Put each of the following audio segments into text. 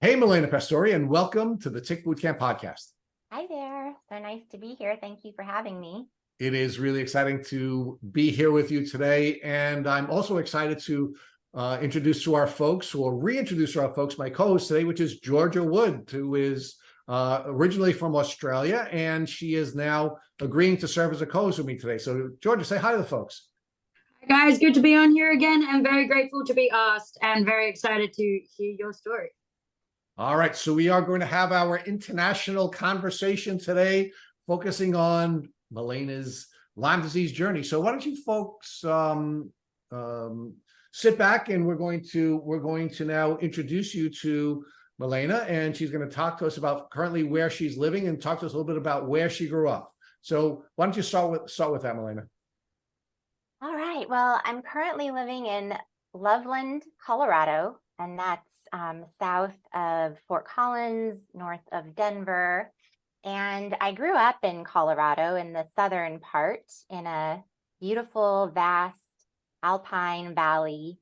Hey, Milena Pastore, and welcome to the Tick Bootcamp podcast. Hi there. So nice to be here. Thank you for having me. It is really exciting to be here with you today, and I'm also excited to introduce to our folks, or reintroduce to our folks, my co-host today, which is Georgia Wood, who is originally from Australia, and she is now agreeing to serve as a co-host with me today. So, Georgia, say hi to the folks. Hi guys, good to be on here again. I'm very grateful to be asked and very excited to hear your story. All right, so we are going to have our international conversation today, focusing on Milena's Lyme disease journey. So why don't you folks sit back, and we're going to now introduce you to Milena, and she's going to talk to us about currently where she's living and talk to us a little bit about where she grew up. So why don't you start with that, Milena? All right. Well, I'm currently living in Loveland, Colorado, and that's south of Fort Collins, north of Denver. And I grew up in Colorado in the southern part in a beautiful, vast alpine valley,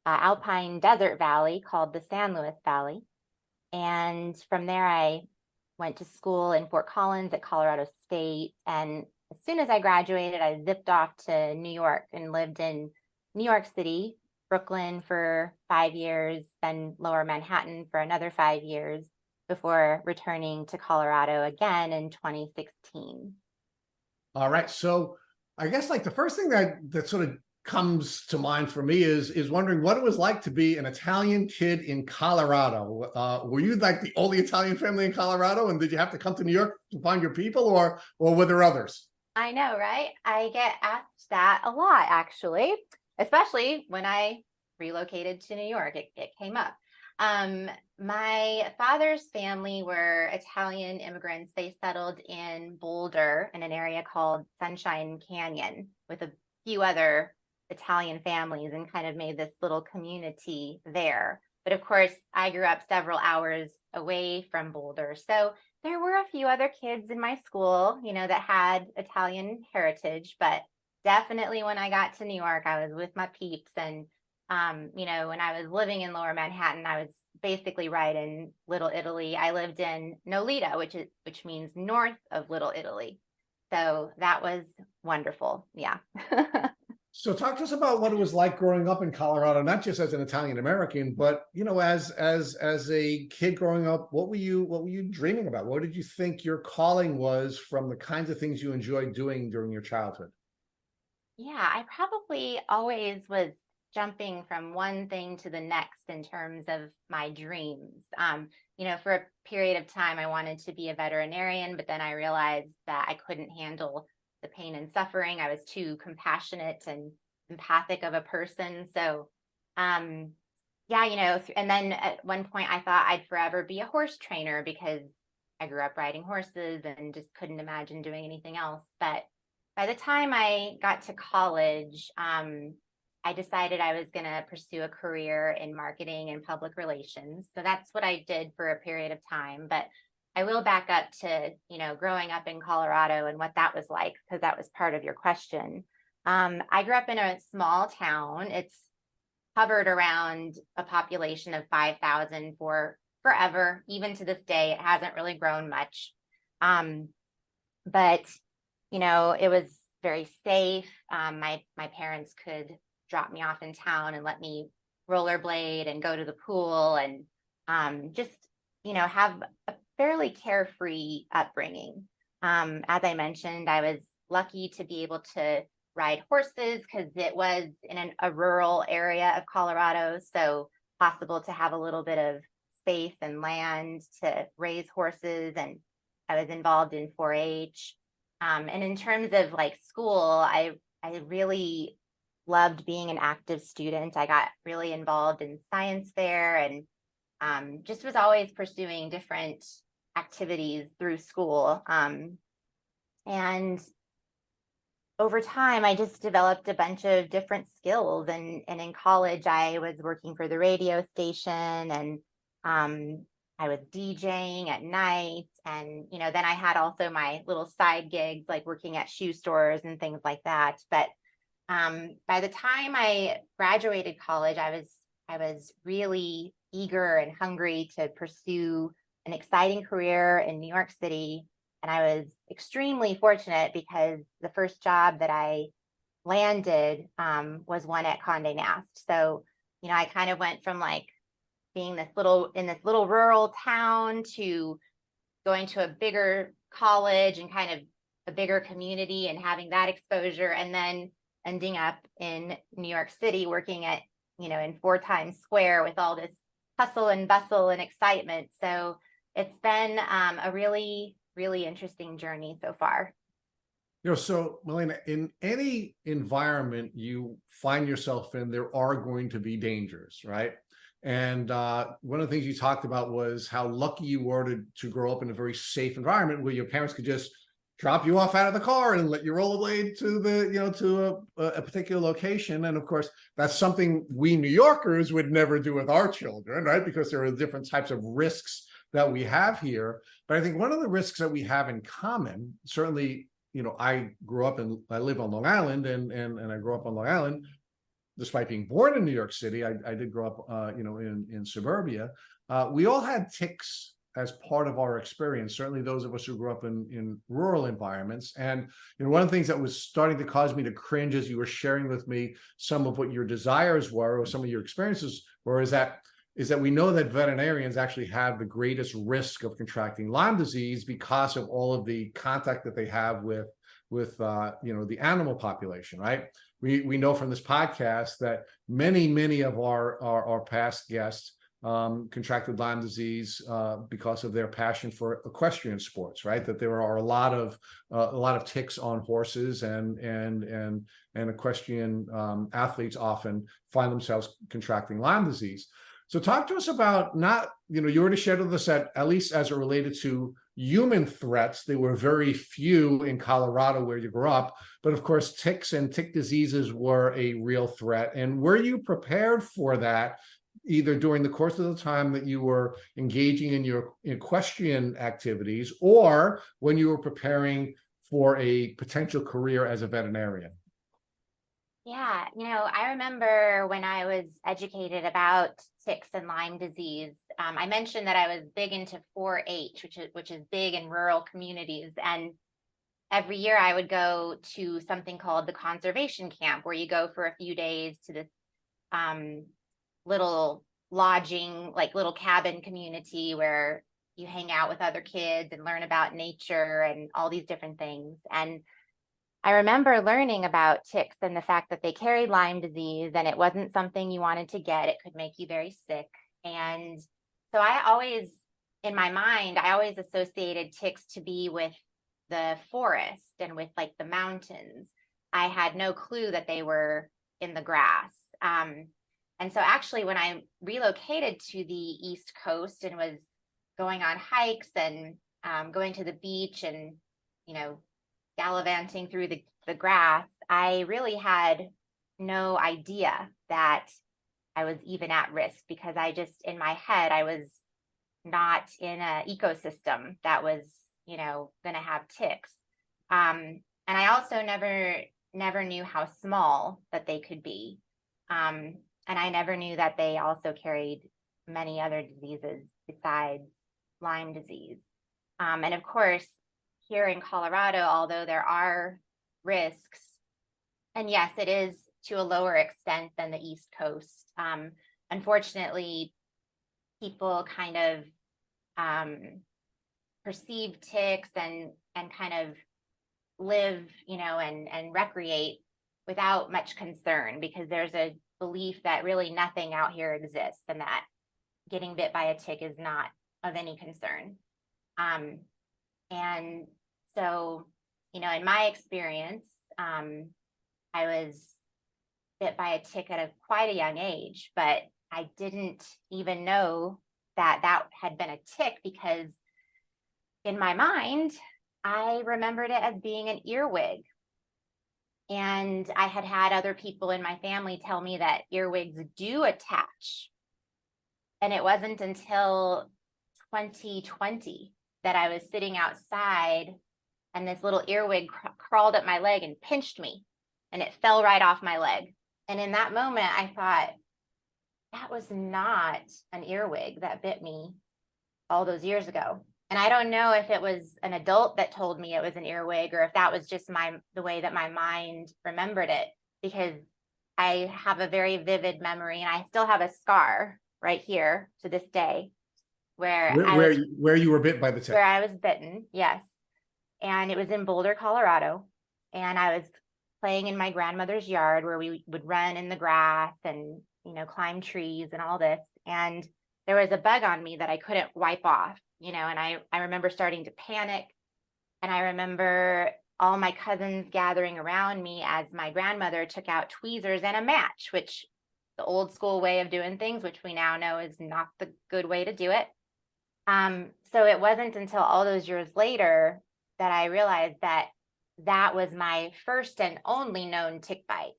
alpine desert valley called the San Luis Valley. And from there, I went to school in Fort Collins at Colorado State. And as soon as I graduated, I zipped off to New York and lived in New York City, Brooklyn for 5 years, then Lower Manhattan for another 5 years before returning to Colorado again in 2016. All right. So I guess like the first thing that sort of comes to mind for me is wondering what it was like to be an Italian kid in Colorado. Were you like the only Italian family in Colorado, and did you have to come to New York to find your people, or were there others? I know, right? I get asked that a lot, actually, especially when I relocated to New York. It came up. My father's family were Italian immigrants. They settled in Boulder in an area called Sunshine Canyon with a few other Italian families, and kind of made this little community there. But of course, I grew up several hours away from Boulder. So there were a few other kids in my school, that had Italian heritage, but definitely when I got to New York, I was with my peeps. And, when I was living in Lower Manhattan, I was basically right in Little Italy. I lived in Nolita, which means north of Little Italy. So that was wonderful. Yeah. So talk to us about what it was like growing up in Colorado, not just as an Italian American, but as a kid growing up. What were you dreaming about? What did you think your calling was from the kinds of things you enjoyed doing during your childhood? Yeah, I probably always was jumping from one thing to the next in terms of my dreams. For a period of time, I wanted to be a veterinarian, but then I realized that I couldn't handle the pain and suffering. I was too compassionate and empathic of a person. So, yeah, and then at one point I thought I'd forever be a horse trainer because I grew up riding horses and just couldn't imagine doing anything else. But by the time I got to college, I decided I was going to pursue a career in marketing and public relations. So that's what I did for a period of time. But I will back up to, growing up in Colorado and what that was like, because that was part of your question. I grew up in a small town. It's hovered around a population of 5,000 for forever. Even to this day, it hasn't really grown much. But, it was very safe. My parents could drop me off in town and let me rollerblade and go to the pool and just, have a fairly carefree upbringing. As I mentioned, I was lucky to be able to ride horses because it was in a rural area of Colorado, so possible to have a little bit of space and land to raise horses. And I was involved in 4-H. And in terms of like school, I really loved being an active student. I got really involved in science fair and just was always pursuing different activities through school. And over time, I just developed a bunch of different skills. And in college, I was working for the radio station, and I was DJing at night. And, then I had also my little side gigs, like working at shoe stores and things like that. But by the time I graduated college, I was really eager and hungry to pursue an exciting career in New York City. And I was extremely fortunate because the first job that I landed was one at Condé Nast. So, I kind of went from like being in this little rural town to going to a bigger college and kind of a bigger community and having that exposure, and then ending up in New York City working at, in 4 Times Square with all this hustle and bustle and excitement. So it's been a really, really interesting journey so far. So Milena, in any environment you find yourself in, there are going to be dangers, right? And one of the things you talked about was how lucky you were to grow up in a very safe environment where your parents could just drop you off out of the car and let you rollerblade to a particular location. And of course, that's something we New Yorkers would never do with our children, right? Because there are different types of risks that we have here. But I think one of the risks that we have in common, certainly, I live on Long Island, and I grew up on Long Island. Despite being born in New York City, I did grow up, in suburbia. We all had ticks as part of our experience, certainly those of us who grew up in rural environments. And one of the things that was starting to cause me to cringe as you were sharing with me some of what your desires were or some of your experiences were is that we know that veterinarians actually have the greatest risk of contracting Lyme disease because of all of the contact that they have with the animal population, right? We know from this podcast that many of our past guests contracted Lyme disease because of their passion for equestrian sports, right? That there are a lot of ticks on horses, and equestrian athletes often find themselves contracting Lyme disease. So talk to us about you already shared with us that at least as it related to human threats, there were very few in Colorado where you grew up, but of course, ticks and tick diseases were a real threat. And were you prepared for that, either during the course of the time that you were engaging in your equestrian activities, or when you were preparing for a potential career as a veterinarian? Yeah, I remember when I was educated about ticks and Lyme disease, I mentioned that I was big into 4-H, which is big in rural communities. And every year I would go to something called the conservation camp, where you go for a few days to this little lodging, like little cabin community where you hang out with other kids and learn about nature and all these different things. And I remember learning about ticks and the fact that they carried Lyme disease, and it wasn't something you wanted to get. It could make you very sick. And so in my mind, I always associated ticks to be with the forest and with like the mountains. I had no clue that they were in the grass. And so actually, when I relocated to the East Coast and was going on hikes and going to the beach and, gallivanting through the grass, I really had no idea that I was even at risk, because in my head, I was not in an ecosystem that was, going to have ticks. And I also never knew how small that they could be. And I never knew that they also carried many other diseases besides Lyme disease. And of course, here in Colorado, although there are risks, and yes, it is to a lower extent than the East Coast. Unfortunately, people kind of perceive ticks and kind of live, and recreate without much concern, because there's a belief that really nothing out here exists and that getting bit by a tick is not of any concern. And so, in my experience, I was bit by a tick at quite a young age, but I didn't even know that had been a tick, because in my mind, I remembered it as being an earwig. And I had other people in my family tell me that earwigs do attach. And it wasn't until 2020 that I was sitting outside and this little earwig crawled up my leg and pinched me, and it fell right off my leg. And in that moment, I thought, that was not an earwig that bit me all those years ago. And I don't know if it was an adult that told me it was an earwig or if that was just the way that my mind remembered it, because I have a very vivid memory and I still have a scar right here to this day where Where you were bit by the tick. where I was bitten. Yes. And it was in Boulder, Colorado. And I was playing in my grandmother's yard where we would run in the grass and, climb trees and all this. And there was a bug on me that I couldn't wipe off, and I remember starting to panic. And I remember all my cousins gathering around me as my grandmother took out tweezers and a match, which the old school way of doing things, which we now know is not the good way to do it. So it wasn't until all those years later that I realized that that was my first and only known tick bite.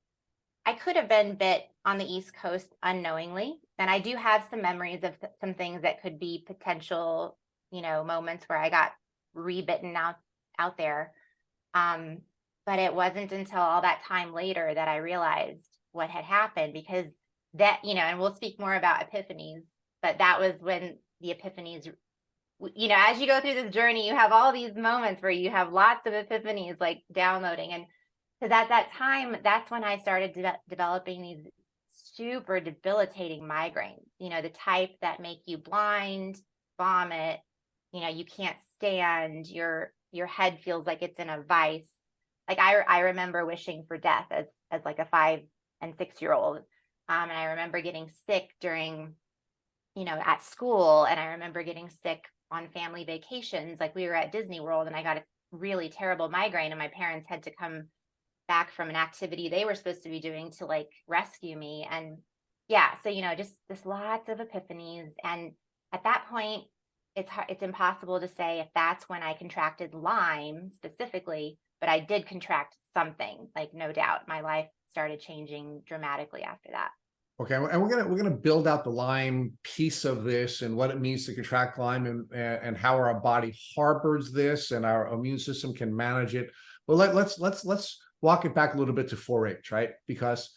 I could have been bit on the East Coast unknowingly. And I do have some memories of some things that could be potential, moments where I got rebitten out there. But it wasn't until all that time later that I realized what had happened, because that, and we'll speak more about epiphanies, but that was when the epiphanies, as you go through this journey, you have all these moments where you have lots of epiphanies like downloading. And because at that time, that's when I started developing these super debilitating migraines, the type that make you blind, vomit, you can't stand, your head feels like it's in a vice. Like I remember wishing for death as like a 5 and 6 year old. And I remember getting sick during, at school. And I remember getting sick on family vacations. Like we were at Disney World and I got a really terrible migraine and my parents had to come back from an activity they were supposed to be doing to like rescue me. And yeah, so, just this lots of epiphanies. And at that point, it's impossible to say if that's when I contracted Lyme specifically, but I did contract something, like no doubt. My life started changing dramatically after that. Okay, and we're gonna build out the Lyme piece of this and what it means to contract Lyme and how our body harbors this and our immune system can manage it. Well, let's walk it back a little bit to 4-H, right? Because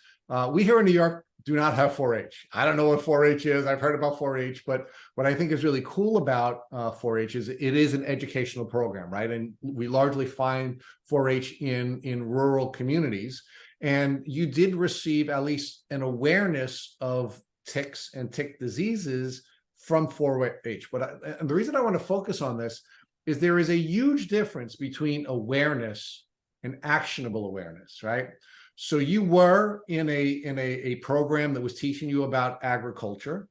we here in New York do not have 4-H. I don't know what 4-H is. I've heard about 4-H, but what I think is really cool about 4-H is it is an educational program, right? And we largely find 4-H in rural communities. And you did receive at least an awareness of ticks and tick diseases from 4-H. And the reason I want to focus on this is there is a huge difference between awareness and actionable awareness, right? So you were in a program that was teaching you about agriculture.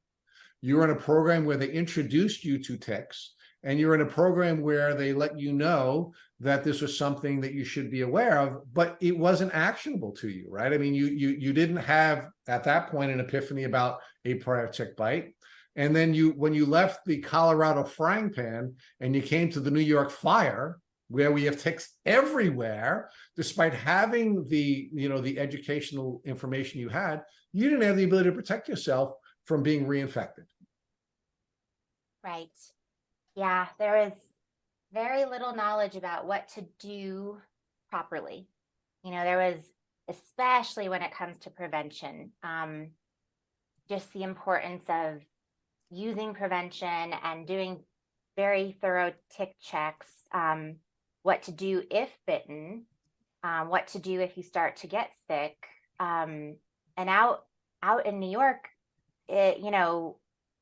You were in a program where they introduced you to ticks, and you're in a program where they let you know that this was something that you should be aware of, but it wasn't actionable to you, right? I mean, you didn't have at that point an epiphany about a prior tick bite. And then when you left the Colorado frying pan and you came to the New York fire, where we have ticks everywhere, despite having the educational information you had, you didn't have the ability to protect yourself from being reinfected. Right. Yeah, there is very little knowledge about what to do properly. There was, especially when it comes to prevention, just the importance of using prevention and doing very thorough tick checks, what to do if bitten, what to do if you start to get sick. And out in New York, it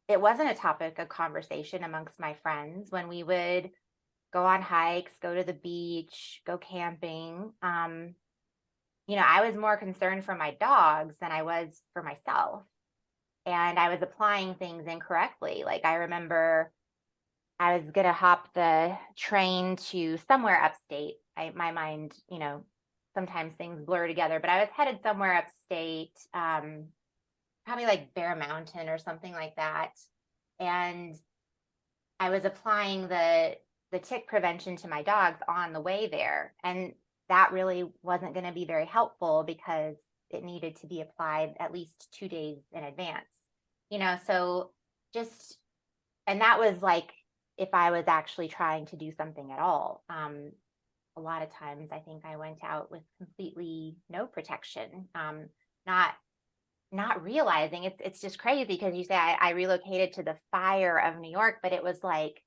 wasn't a topic of conversation amongst my friends when we would go on hikes, go to the beach, go camping. I was more concerned for my dogs than I was for myself. And I was applying things incorrectly. Like I remember I was going to hop the train to somewhere upstate. My mind, sometimes things blur together, but I was headed somewhere upstate, probably like Bear Mountain or something like that. And I was applying the tick prevention to my dogs on the way there. And that really wasn't going to be very helpful because it needed to be applied at least 2 days in advance, so just, and that was like, if I was actually trying to do something at all. A lot of times I think I went out with completely no protection, not not realizing it's just crazy because you say I relocated to the fire of New York, but it was like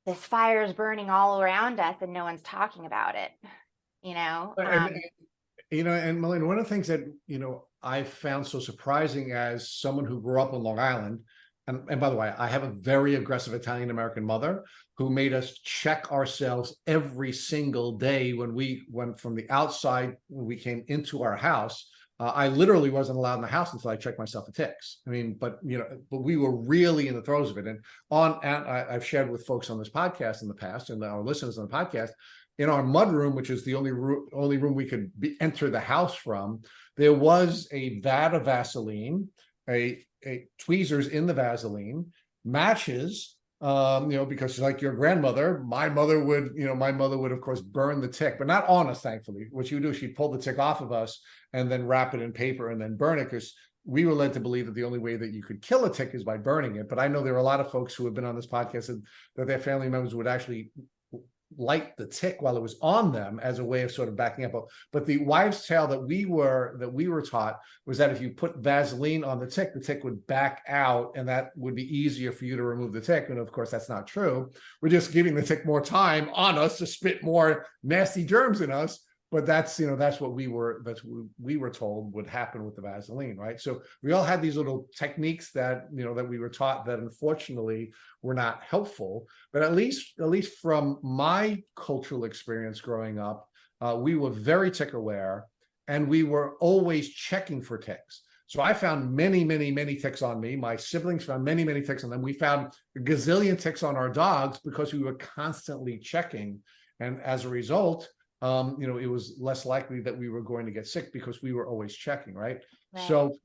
this fire is burning all around us and no one's talking about it, you know? And Milena, one of the things that, I found so surprising as someone who grew up on Long Island, and by the way, I have a very aggressive Italian-American mother who made us check ourselves every single day when we went from the outside, when we came into our house. I literally wasn't allowed in the house until I checked myself for ticks. I mean, but we were really in the throes of it. And I've shared with folks on this podcast in the past, and our listeners on the podcast, in our mud room, which is the only room we could enter the house from, there was a vat of Vaseline, a tweezers in the Vaseline, matches, because like your grandmother, my mother would of course burn the tick, but not on us, thankfully. What she would do, she'd pull the tick off of us and then wrap it in paper and then burn it, because we were led to believe that the only way that you could kill a tick is by burning it. But I know there are a lot of folks who have been on this podcast that their family members would actually light the tick while it was on them as a way of sort of backing up. But the wives' tale that we were taught was that if you put Vaseline on the tick would back out, and that would be easier for you to remove the tick. And of course, that's not true. We're just giving the tick more time on us to spit more nasty germs in us. But that's what we were told would happen with the Vaseline, right? So we all had these little techniques that that we were taught that unfortunately were not helpful. But at least from my cultural experience growing up, we were very tick aware, and we were always checking for ticks. So I found many, many, many ticks on me. My siblings found many, many ticks on them. We found a gazillion ticks on our dogs because we were constantly checking, and as a result, it was less likely that we were going to get sick because we were always checking, right? So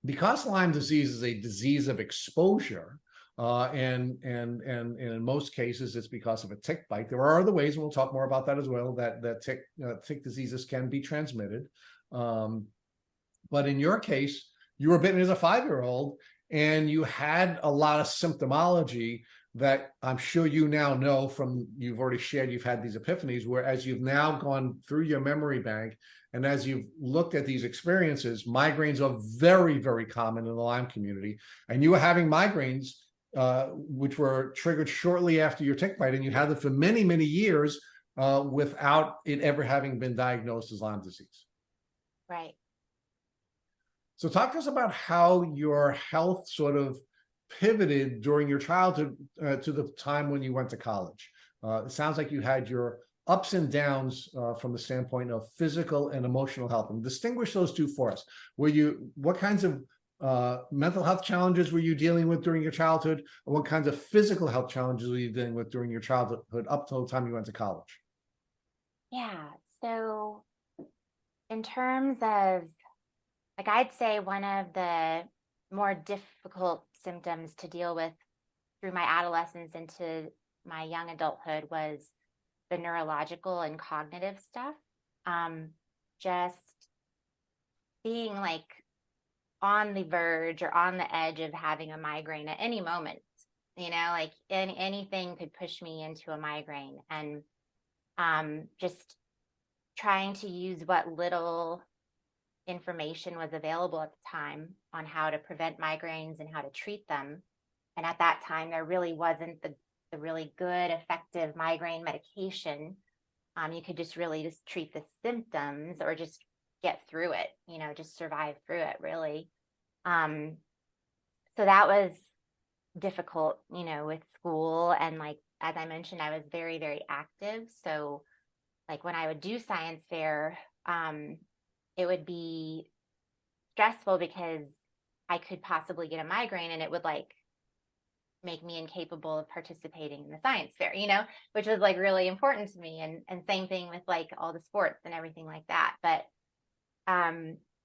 because Lyme disease is a disease of exposure, and in most cases it's because of a tick bite. There are other ways, and we'll talk more about that as well, that tick diseases can be transmitted. But in your case, you were bitten as a 5-year-old, and you had a lot of symptomology that I'm sure you now know from, you've already shared, you've had these epiphanies, whereas you've now gone through your memory bank, and as you've looked at these experiences, migraines are very, very common in the Lyme community, and you were having migraines which were triggered shortly after your tick bite, and you had them for many, many years without it ever having been diagnosed as Lyme disease. Right. So talk to us about how your health sort of pivoted during your childhood to the time when you went to college. It sounds like you had your ups and downs from the standpoint of physical and emotional health. And distinguish those two for us. What kinds of mental health challenges were you dealing with during your childhood? And what kinds of physical health challenges were you dealing with during your childhood up till the time you went to college? Yeah. So in terms of, like, I'd say one of the more difficult symptoms to deal with through my adolescence into my young adulthood was the neurological and cognitive stuff. Just being like on the verge or on the edge of having a migraine at any moment, like anything could push me into a migraine, and just trying to use what little information was available at the time on how to prevent migraines and how to treat them. And at that time, there really wasn't the really good, effective migraine medication. You could just treat the symptoms or just get through it, just survive through it, really. So that was difficult, with school. And like, as I mentioned, I was very, very active. So like when I would do science fair, it would be stressful because I could possibly get a migraine, and it would like make me incapable of participating in the science fair, which was like really important to me. And same thing with like all the sports and everything like that. But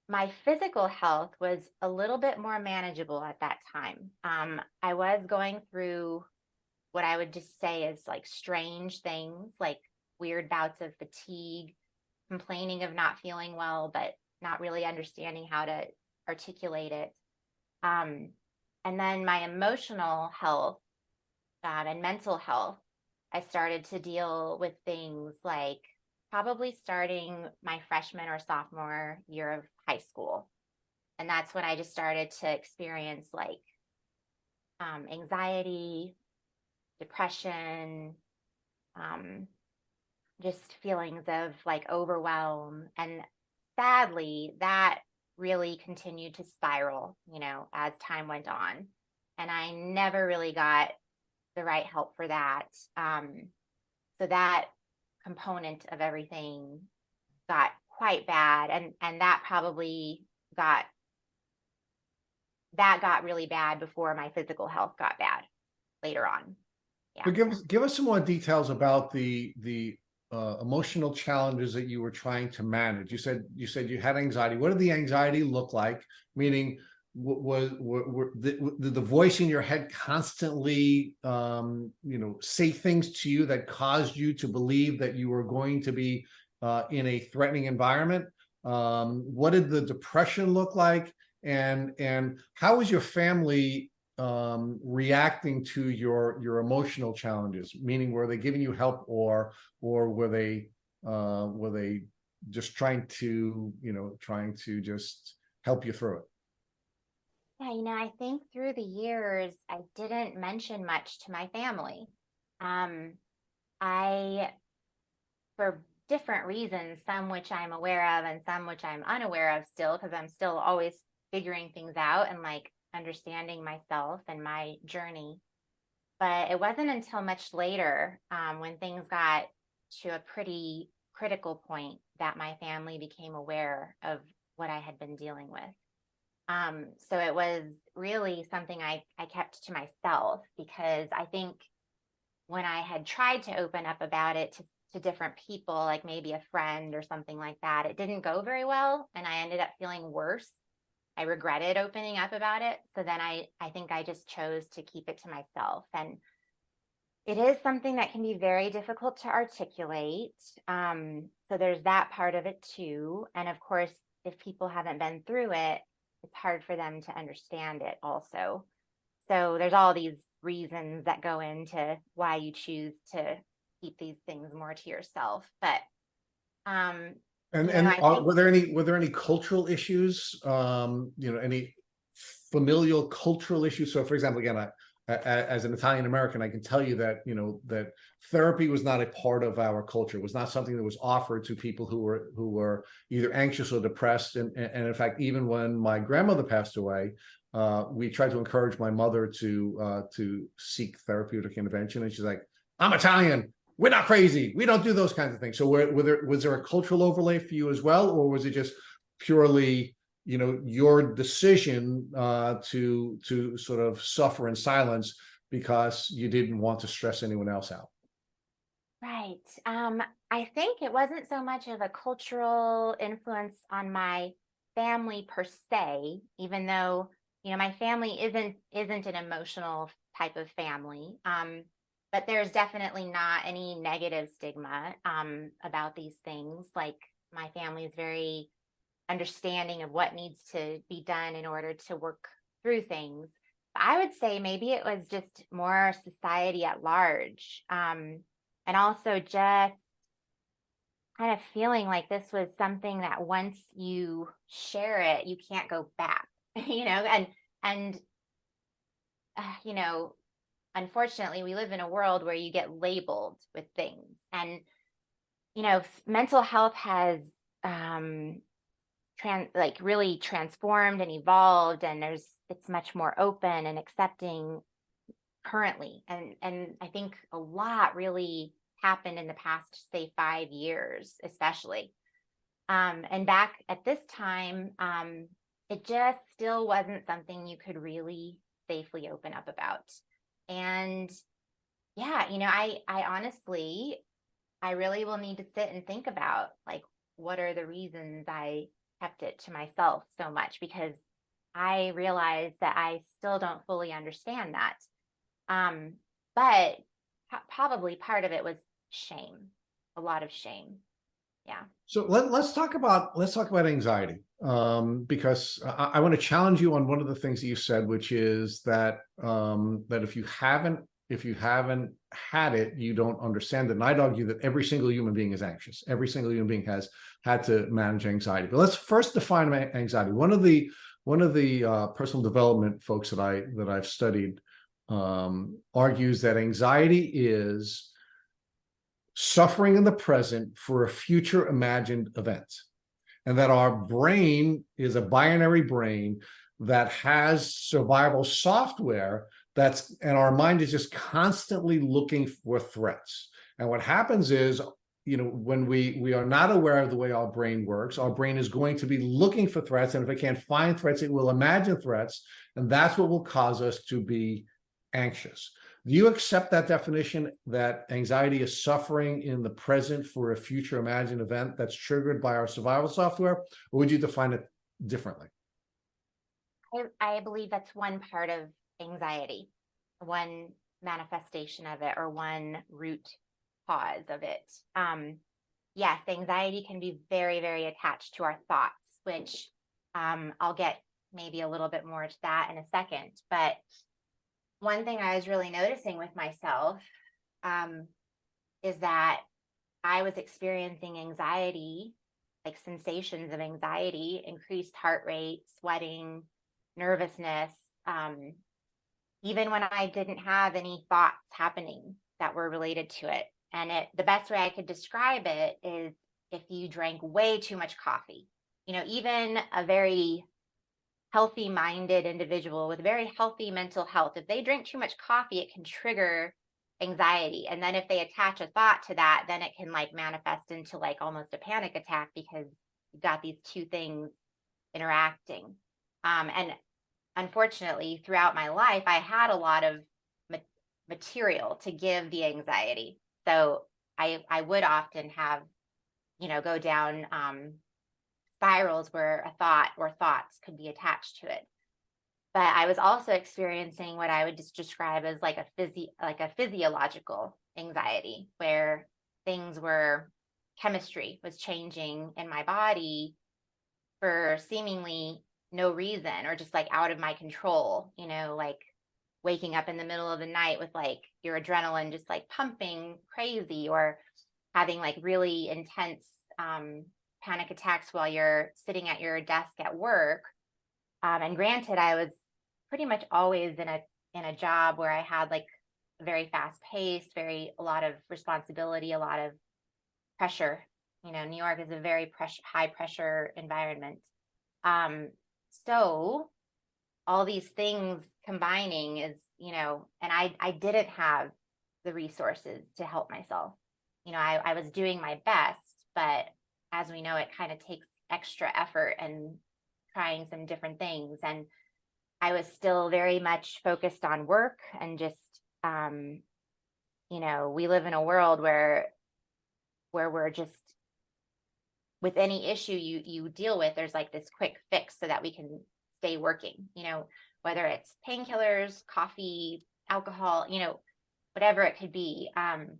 my physical health was a little bit more manageable at that time. I was going through what I would just say is like strange things, like weird bouts of fatigue, complaining of not feeling well, but not really understanding how to articulate it. And then my emotional health and mental health, I started to deal with things like probably starting my freshman or sophomore year of high school. And that's when I just started to experience like anxiety, depression, just feelings of like overwhelm. And sadly, that really continued to spiral, as time went on. And I never really got the right help for that. So that component of everything got quite bad. And that probably got really bad before my physical health got bad later on. Yeah. But give us some more details about the emotional challenges that you were trying to manage. You said you had anxiety. What did the anxiety look like? Meaning, did the voice in your head constantly, say things to you that caused you to believe that you were going to be in a threatening environment? What did the depression look like? And how was your family reacting to your emotional challenges? Meaning, were they giving you help, or were they just trying to just help you through it? Yeah, I think through the years, I didn't mention much to my family. I, for different reasons, some which I'm aware of and some which I'm unaware of still, because I'm still always figuring things out and like understanding myself and my journey. But it wasn't until much later, when things got to a pretty critical point, that my family became aware of what I had been dealing with. So it was really something I kept to myself, because I think when I had tried to open up about it to different people, like maybe a friend or something like that, it didn't go very well. And I ended up feeling worse. I regretted opening up about it. So then I think I just chose to keep it to myself. And it is something that can be very difficult to articulate. So there's that part of it too. And of course, if people haven't been through it, it's hard for them to understand it also. So there's all these reasons that go into why you choose to keep these things more to yourself. But were there any cultural issues? Any familial cultural issues? So, for example, again, as an Italian American, I can tell you that that therapy was not a part of our culture. It was not something that was offered to people who were either anxious or depressed. And in fact, even when my grandmother passed away, we tried to encourage my mother to seek therapeutic intervention, and she's like, "I'm Italian. We're not crazy. We don't do those kinds of things." So was there a cultural overlay for you as well, or was it just purely your decision to sort of suffer in silence because you didn't want to stress anyone else out? right. I think it wasn't so much of a cultural influence on my family per se, even though my family isn't an emotional type of family. But there's definitely not any negative stigma about these things. Like, my family is very understanding of what needs to be done in order to work through things. But I would say maybe it was just more society at large. And also just kind of feeling like this was something that once you share it, you can't go back, and unfortunately, we live in a world where you get labeled with things. And mental health has really transformed and evolved, and it's much more open and accepting currently. And I think a lot really happened in the past, say, 5 years, especially. And back at this time, it just still wasn't something you could really safely open up about. And yeah, I honestly, I really will need to sit and think about, like, what are the reasons I kept it to myself so much, because I realize that I still don't fully understand that. But probably part of it was shame, a lot of shame. Yeah. So let's talk about anxiety, because I want to challenge you on one of the things that you said, which is that that if you haven't had it, you don't understand it. And I'd argue that every single human being is anxious. Every single human being has had to manage anxiety. But let's first define anxiety. One of the one of the personal development folks that I've studied argues that anxiety is suffering in the present for a future imagined event, and that our brain is a binary brain that has survival software and our mind is just constantly looking for threats. And what happens is, when we are not aware of the way our brain works, our brain is going to be looking for threats, and if it can't find threats, it will imagine threats, and that's what will cause us to be anxious. Do you accept that definition, that anxiety is suffering in the present for a future imagined event that's triggered by our survival software, or would you define it differently? I believe that's one part of anxiety, one manifestation of it, or one root cause of it. Yes, anxiety can be very, very attached to our thoughts, which I'll get maybe a little bit more to that in a second. But one thing I was really noticing with myself is that I was experiencing anxiety, like sensations of anxiety, increased heart rate, sweating, nervousness, even when I didn't have any thoughts happening that were related to it. And the best way I could describe it is if you drank way too much coffee. Even a very healthy-minded individual with very healthy mental health, if they drink too much coffee, it can trigger anxiety. And then if they attach a thought to that, then it can manifest into almost a panic attack, because you've got these two things interacting. And unfortunately, throughout my life, I had a lot of material to give the anxiety. So I would often have, go down spirals where a thought or thoughts could be attached to it. But I was also experiencing what I would just describe as a physiological anxiety, where chemistry was changing in my body for seemingly no reason, or just out of my control, waking up in the middle of the night with your adrenaline just pumping crazy, or having really intense panic attacks while you're sitting at your desk at work. And granted, I was pretty much always in a job where I had a very fast pace, a lot of responsibility, a lot of pressure. New York is a very high pressure environment. So all these things combining is, and I didn't have the resources to help myself. I was doing my best, but as we know, it kind of takes extra effort and trying some different things. And I was still very much focused on work, and just, we live in a world where we're just, with any issue you deal with, there's this quick fix so that we can stay working, whether it's painkillers, coffee, alcohol, whatever it could be. And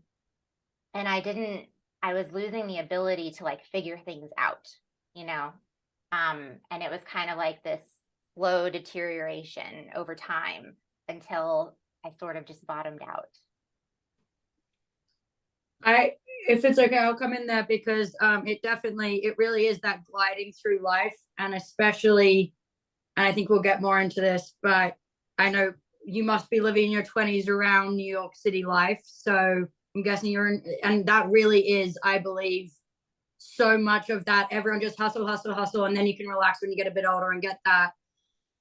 I was losing the ability to figure things out, and it was kind of this slow deterioration over time until I sort of just bottomed out. If it's okay, I'll come in there, because it really is that gliding through life, and especially, and I think we'll get more into this, but I know you must be living in your 20s around New York City life. So I'm guessing and that really is, I believe, so much of that. Everyone just hustle, and then you can relax when you get a bit older and get that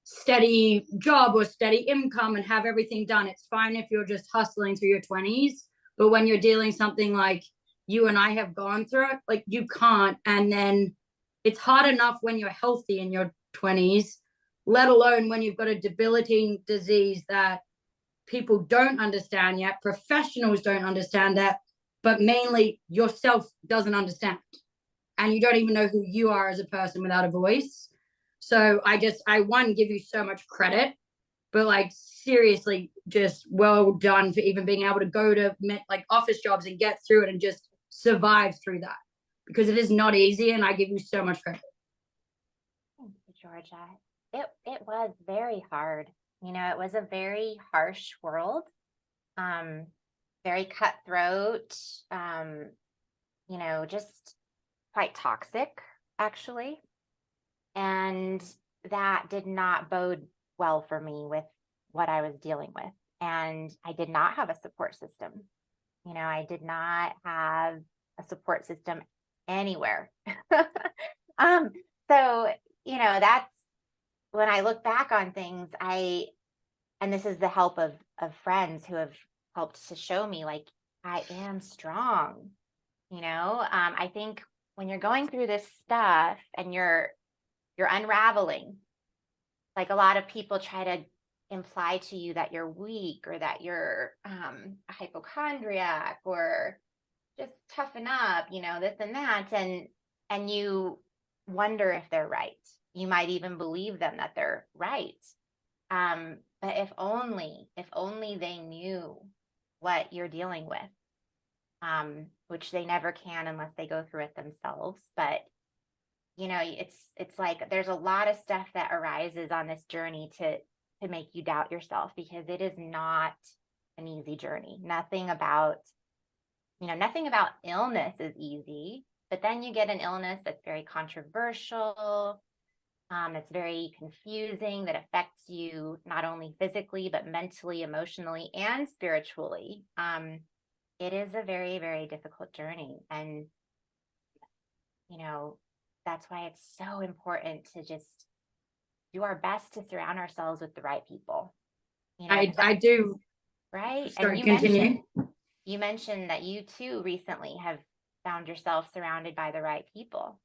steady job or steady income and have everything done. It's fine if you're just hustling through your 20s, but when you're dealing something like you and I have gone through, you can't. And then it's hard enough when you're healthy in your 20s, let alone when you've got a debilitating disease that people don't understand yet, professionals don't understand that, but mainly yourself doesn't understand. And you don't even know who you are as a person without a voice. So I give you so much credit, but seriously, just well done for even being able to go to office jobs and get through it and just survive through that, because it is not easy, and I give you so much credit. Thank you, Georgia. It was very hard. It was a very harsh world, very cutthroat, just quite toxic, actually. And that did not bode well for me with what I was dealing with. And I did not have a support system. I did not have a support system anywhere. um, so, that's when I look back on things, and this is the help of friends who have helped to show me, like, I am strong. I think when you're going through this stuff and you're unraveling, like, a lot of people try to imply to you that you're weak, or that you're a hypochondriac, or just toughen up, this and that. And you wonder if they're right. You might even believe them that they're right. But if only they knew what you're dealing with, which they never can unless they go through it themselves. But it's like there's a lot of stuff that arises on this journey to make you doubt yourself, because it is not an easy journey. Nothing about illness is easy, but then you get an illness that's very controversial. It's very confusing, that affects you not only physically, but mentally, emotionally, and spiritually. It is a very, very difficult journey. And, that's why it's so important to just do our best to surround ourselves with the right people. I do. Right. Sorry, And continue. you mentioned that you too recently have found yourself surrounded by the right people.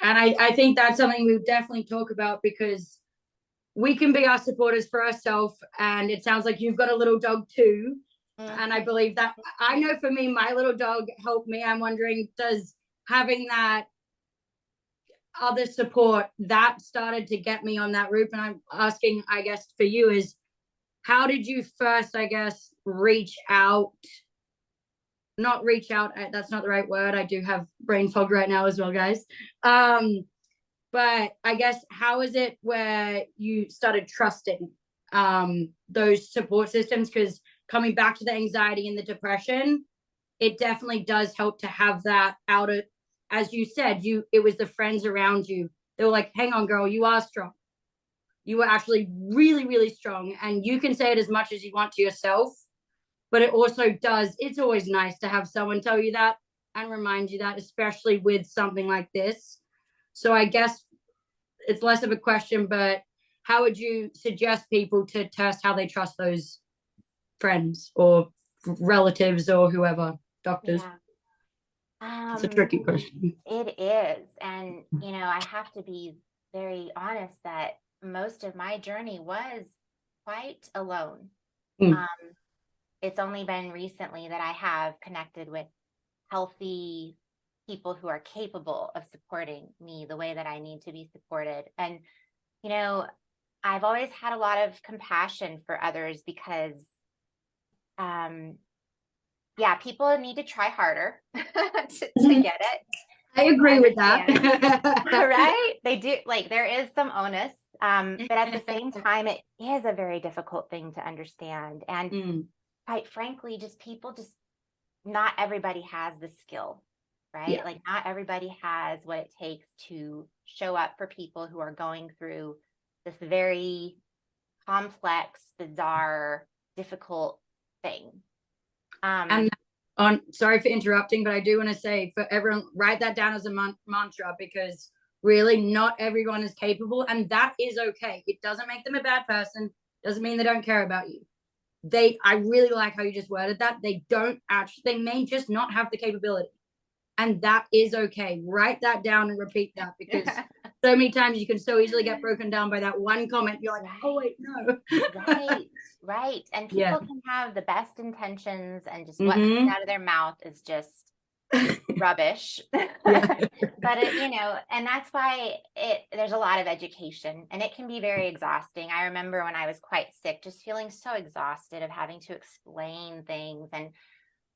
And I think that's something we definitely talk about, because we can be our supporters for ourselves. And it sounds like you've got a little dog too. Mm-hmm. And I believe that, I know for me, my little dog helped me. I'm wondering, does having that other support that started to get me on that route? And I'm asking, I guess, for you is, how did you first, I guess, reach out? Not reach out, that's not the right word. I do have brain fog right now as well, guys. But I guess, how is it where you started trusting those support systems? Because coming back to the anxiety and the depression, it definitely does help to have that outer, as you said, it was the friends around you. They were like, hang on, girl, you are strong. You were actually really, really strong. And you can say it as much as you want to yourself, but it also does, it's always nice to have someone tell you that and remind you that, especially with something like this. So I guess it's less of a question, but how would you suggest people to test how they trust those friends or relatives or whoever, doctors? Yeah. It's a tricky question. It is. And, I have to be very honest that most of my journey was quite alone. It's only been recently that I have connected with healthy people who are capable of supporting me the way that I need to be supported. And, I've always had a lot of compassion for others, because, people need to try harder to get it. I agree with that. Right? They do. Like, there is some onus, but at the same time, it is a very difficult thing to understand. And quite frankly, not everybody has the skill, right? Yeah. Like, not everybody has what it takes to show up for people who are going through this very complex, bizarre, difficult thing. And sorry for interrupting, but I do want to say, for everyone, write that down as a mantra, because really not everyone is capable, and that is okay. It doesn't make them a bad person. Doesn't mean they don't care about you. I really like how you just worded that. They may just not have the capability, and that is okay. Write that down and repeat that, because so many times you can so easily get broken down by that one comment. You're like, oh wait, no. Right. And people can have the best intentions, and just what comes out of their mouth is just rubbish. But and that's why there's a lot of education, and it can be very exhausting. I remember when I was quite sick, just feeling so exhausted of having to explain things and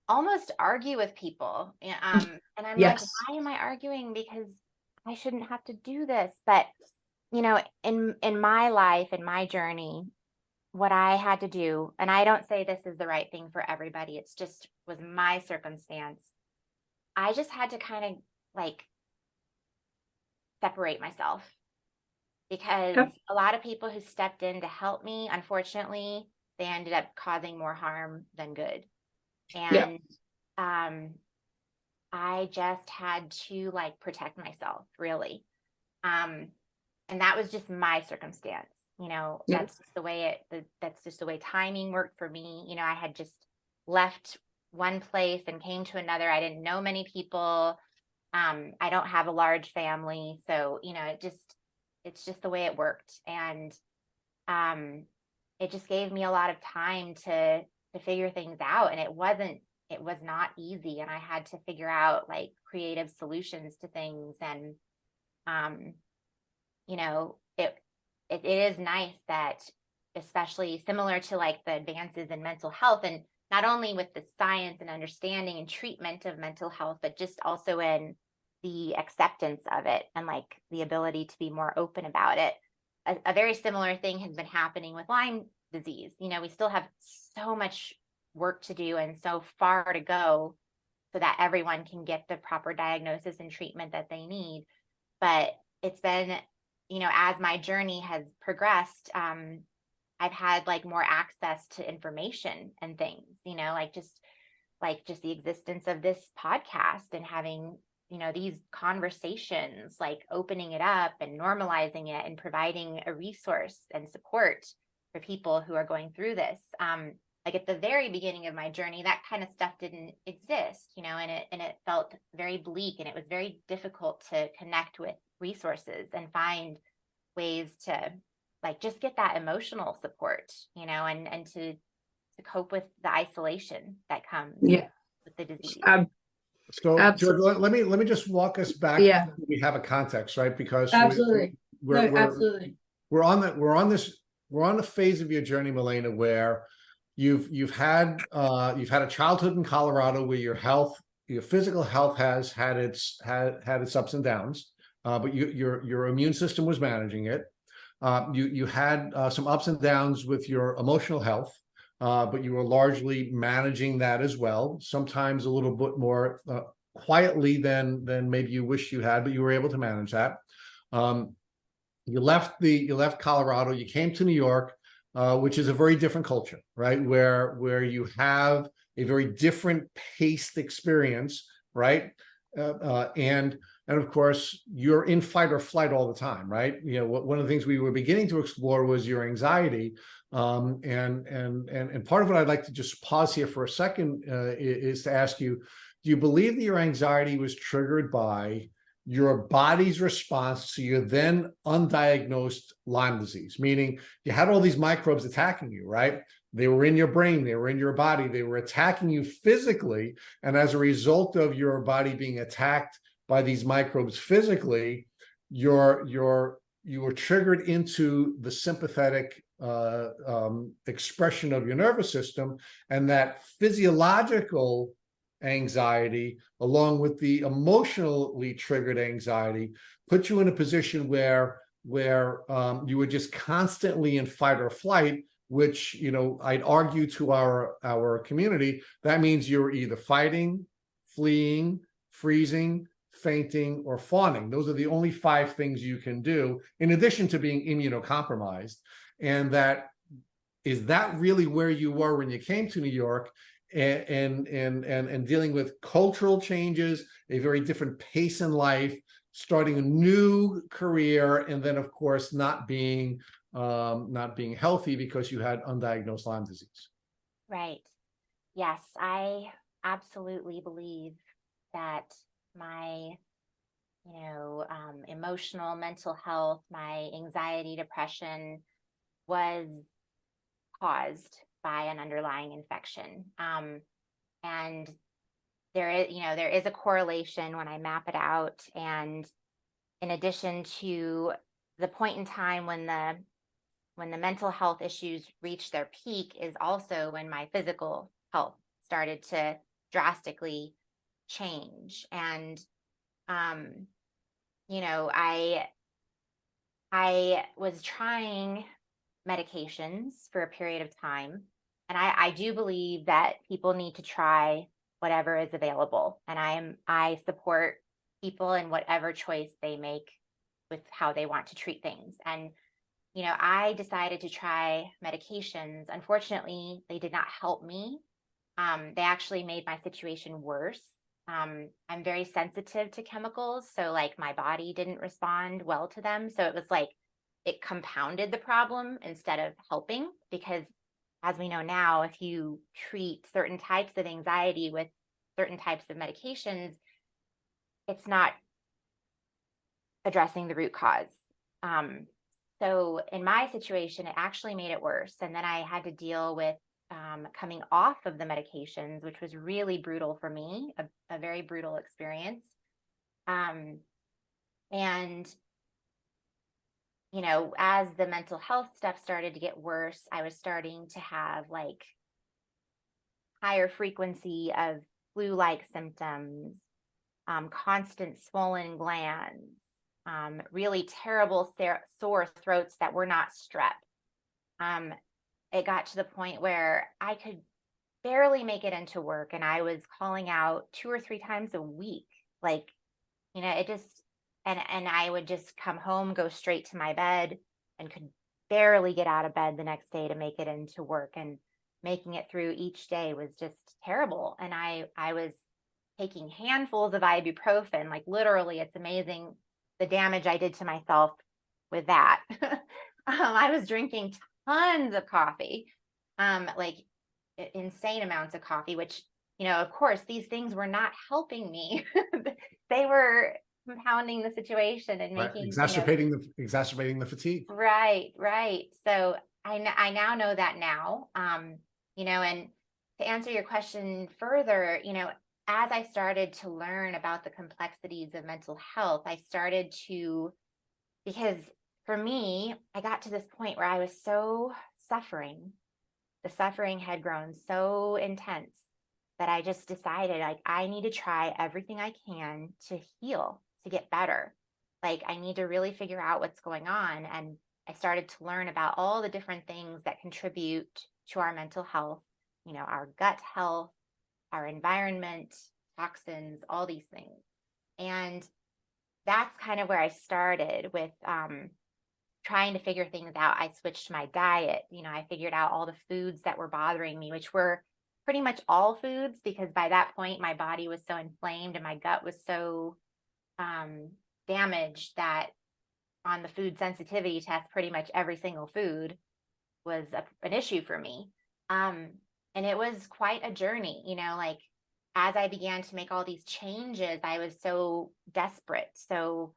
almost argue with people. And I'm like, why am I arguing? Because I shouldn't have to do this. But in my life, in my journey, what I had to do, and I don't say this is the right thing for everybody, it's just was my circumstance. I just had to kind of like separate myself because Okay. a lot of people who stepped in to help me, unfortunately, they ended up causing more harm than good. Yeah. And I just had to like protect myself, really. And that was just my circumstance. Yeah. That's just the way that's just the way timing worked for me. I had just left one place and came to another. I didn't know many people. I don't have a large family, so it's just the way it worked. And it just gave me a lot of time to figure things out. And it was not easy. And I had to figure out like creative solutions to things. And um, it is nice that, especially similar to like the advances in mental health, and not only with the science and understanding and treatment of mental health, but just also in the acceptance of it and like the ability to be more open about it. A very similar thing has been happening with Lyme disease. We still have so much work to do and so far to go so that everyone can get the proper diagnosis and treatment that they need. But it's been, as my journey has progressed, I've had like more access to information and things, like just the existence of this podcast and having, these conversations, like opening it up and normalizing it and providing a resource and support for people who are going through this. Like at the very beginning of my journey, that kind of stuff didn't exist, and it felt very bleak, and it was very difficult to connect with resources and find ways to like just get that emotional support, and to cope with the isolation that comes Yeah. with the disease. So George, Absolutely. let me just walk us back. Yeah. So we have a context, right? Because Absolutely. we're No, absolutely. we're on the phase of your journey, Milena, where you've had a childhood in Colorado where your physical health has had its ups and downs, but your immune system was managing it. You had some ups and downs with your emotional health, but you were largely managing that as well. Sometimes a little bit more quietly than maybe you wish you had, but you were able to manage that. You left Colorado. You came to New York, which is a very different culture, right? Where you have a very different paced experience, right? And of course, you're in fight or flight all the time, right? One of the things we were beginning to explore was your anxiety, and part of what I'd like to just pause here for a second is to ask you: do you believe that your anxiety was triggered by your body's response to your then undiagnosed Lyme disease? Meaning, you had all these microbes attacking you, right? They were in your brain, they were in your body, they were attacking you physically, and as a result of your body being attacked by these microbes physically, you were triggered into the sympathetic expression of your nervous system, and that physiological anxiety, along with the emotionally triggered anxiety, put you in a position where you were just constantly in fight or flight, which I'd argue to our community that means you're either fighting, fleeing, freezing, fainting, or fawning. Those are the only 5 things you can do, in addition to being immunocompromised. And is that really where you were when you came to New York, and dealing with cultural changes, a very different pace in life, starting a new career, and then of course not being healthy because you had undiagnosed Lyme disease? Right. Yes, I absolutely believe that my, emotional, mental health, my anxiety, depression was caused by an underlying infection. And there is a correlation when I map it out. And in addition to the point in time when the mental health issues reached their peak is also when my physical health started to drastically change. And I was trying medications for a period of time, and I do believe that people need to try whatever is available, and I support people in whatever choice they make with how they want to treat things. And, I decided to try medications. Unfortunately, they did not help me. They actually made my situation worse. I'm very sensitive to chemicals, so like my body didn't respond well to them. So it was like it compounded the problem instead of helping, because as we know now, if you treat certain types of anxiety with certain types of medications, it's not addressing the root cause. So in my situation, it actually made it worse. And then I had to deal with coming off of the medications, which was really brutal for me, a very brutal experience. And, as the mental health stuff started to get worse, I was starting to have like higher frequency of flu-like symptoms, constant swollen glands, really terrible sore throats that were not strep. It got to the point where I could barely make it into work, and I was calling out 2 or 3 times a week. Like, it just, and I would just come home, go straight to my bed, and could barely get out of bed the next day to make it into work. And making it through each day was just terrible. And I was taking handfuls of ibuprofen, like literally, it's amazing the damage I did to myself with that. I was drinking tons of coffee, like insane amounts of coffee, which, of course, these things were not helping me. They were compounding the situation and Right. making, Exacerbating the fatigue. right. So I now know that now, and to answer your question further, as I started to learn about the complexities of mental health, I started to, because for me, I got to this point where I was so suffering. The suffering had grown so intense that I just decided, like, I need to try everything I can to heal, to get better. Like, I need to really figure out what's going on. And I started to learn about all the different things that contribute to our mental health, our gut health, our environment, toxins, all these things. And that's kind of where I started with trying to figure things out. I switched my diet. I figured out all the foods that were bothering me, which were pretty much all foods, because by that point, my body was so inflamed and my gut was so damaged that on the food sensitivity test, pretty much every single food was an issue for me. And it was quite a journey, like as I began to make all these changes, I was so desperate. So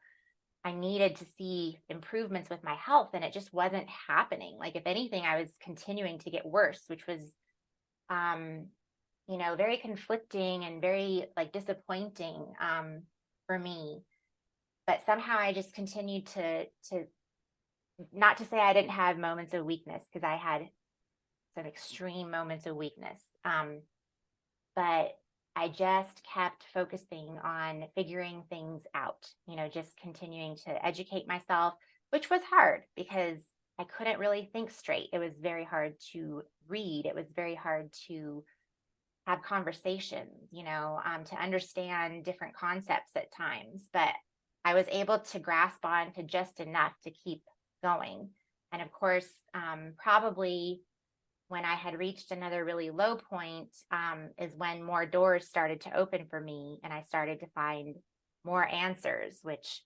I needed to see improvements with my health, and it just wasn't happening. Like, if anything, I was continuing to get worse, which was, very conflicting and very like disappointing for me. But somehow I just continued to not to say I didn't have moments of weakness, because I had some extreme moments of weakness. But I just kept focusing on figuring things out, just continuing to educate myself, which was hard because I couldn't really think straight. It was very hard to read. It was very hard to have conversations, to understand different concepts at times. But I was able to grasp on to just enough to keep going. And of course, probably when I had reached another really low point, is when more doors started to open for me, and I started to find more answers, which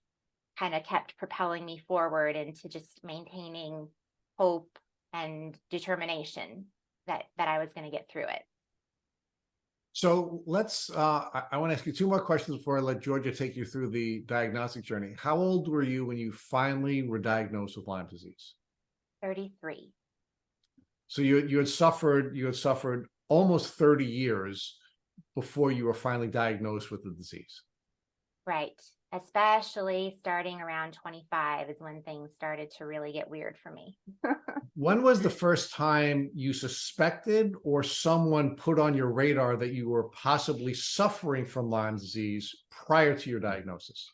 kind of kept propelling me forward into just maintaining hope and determination that I was going to get through it. So I want to ask you 2 more questions before I let Georgia take you through the diagnostic journey. How old were you when you finally were diagnosed with Lyme disease? 33. So you had suffered almost 30 years before you were finally diagnosed with the disease. Right. Especially starting around 25 is when things started to really get weird for me. When was the first time you suspected or someone put on your radar that you were possibly suffering from Lyme disease prior to your diagnosis?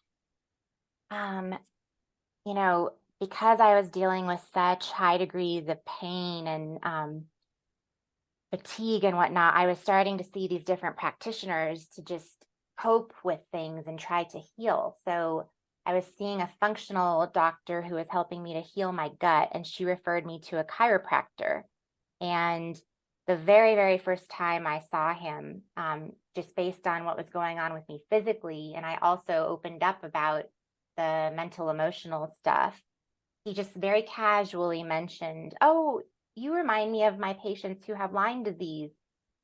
Because I was dealing with such high degrees of pain and fatigue and whatnot, I was starting to see these different practitioners to just cope with things and try to heal. So I was seeing a functional doctor who was helping me to heal my gut, and she referred me to a chiropractor. And the very, very first time I saw him, just based on what was going on with me physically, and I also opened up about the mental emotional stuff, he just very casually mentioned, "Oh, you remind me of my patients who have Lyme disease,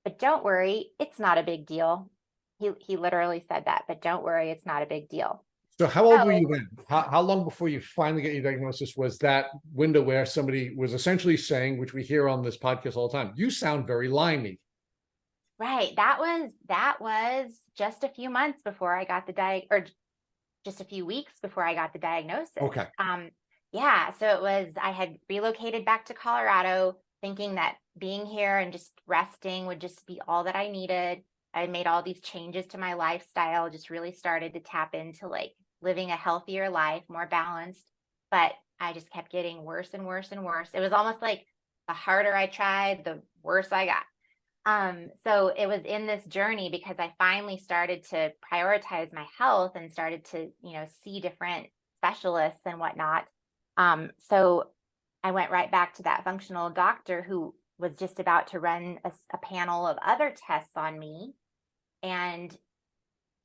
but don't worry, it's not a big deal." He literally said that, "But don't worry, it's not a big deal." So how old were So you then? How long before you finally get your diagnosis was that window where somebody was essentially saying, which we hear on this podcast all the time, you sound very limey? right, that was just a few months before I got or just a few weeks before I got the diagnosis. Okay. Yeah, so it was, I had relocated back to Colorado thinking that being here and just resting would just be all that I needed. I made all these changes to my lifestyle, just really started to tap into like living a healthier life, more balanced. But I just kept getting worse and worse and worse. It was almost like the harder I tried, the worse I got. So it was in this journey because I finally started to prioritize my health and started to, see different specialists and whatnot. So I went right back to that functional doctor who was just about to run a panel of other tests on me and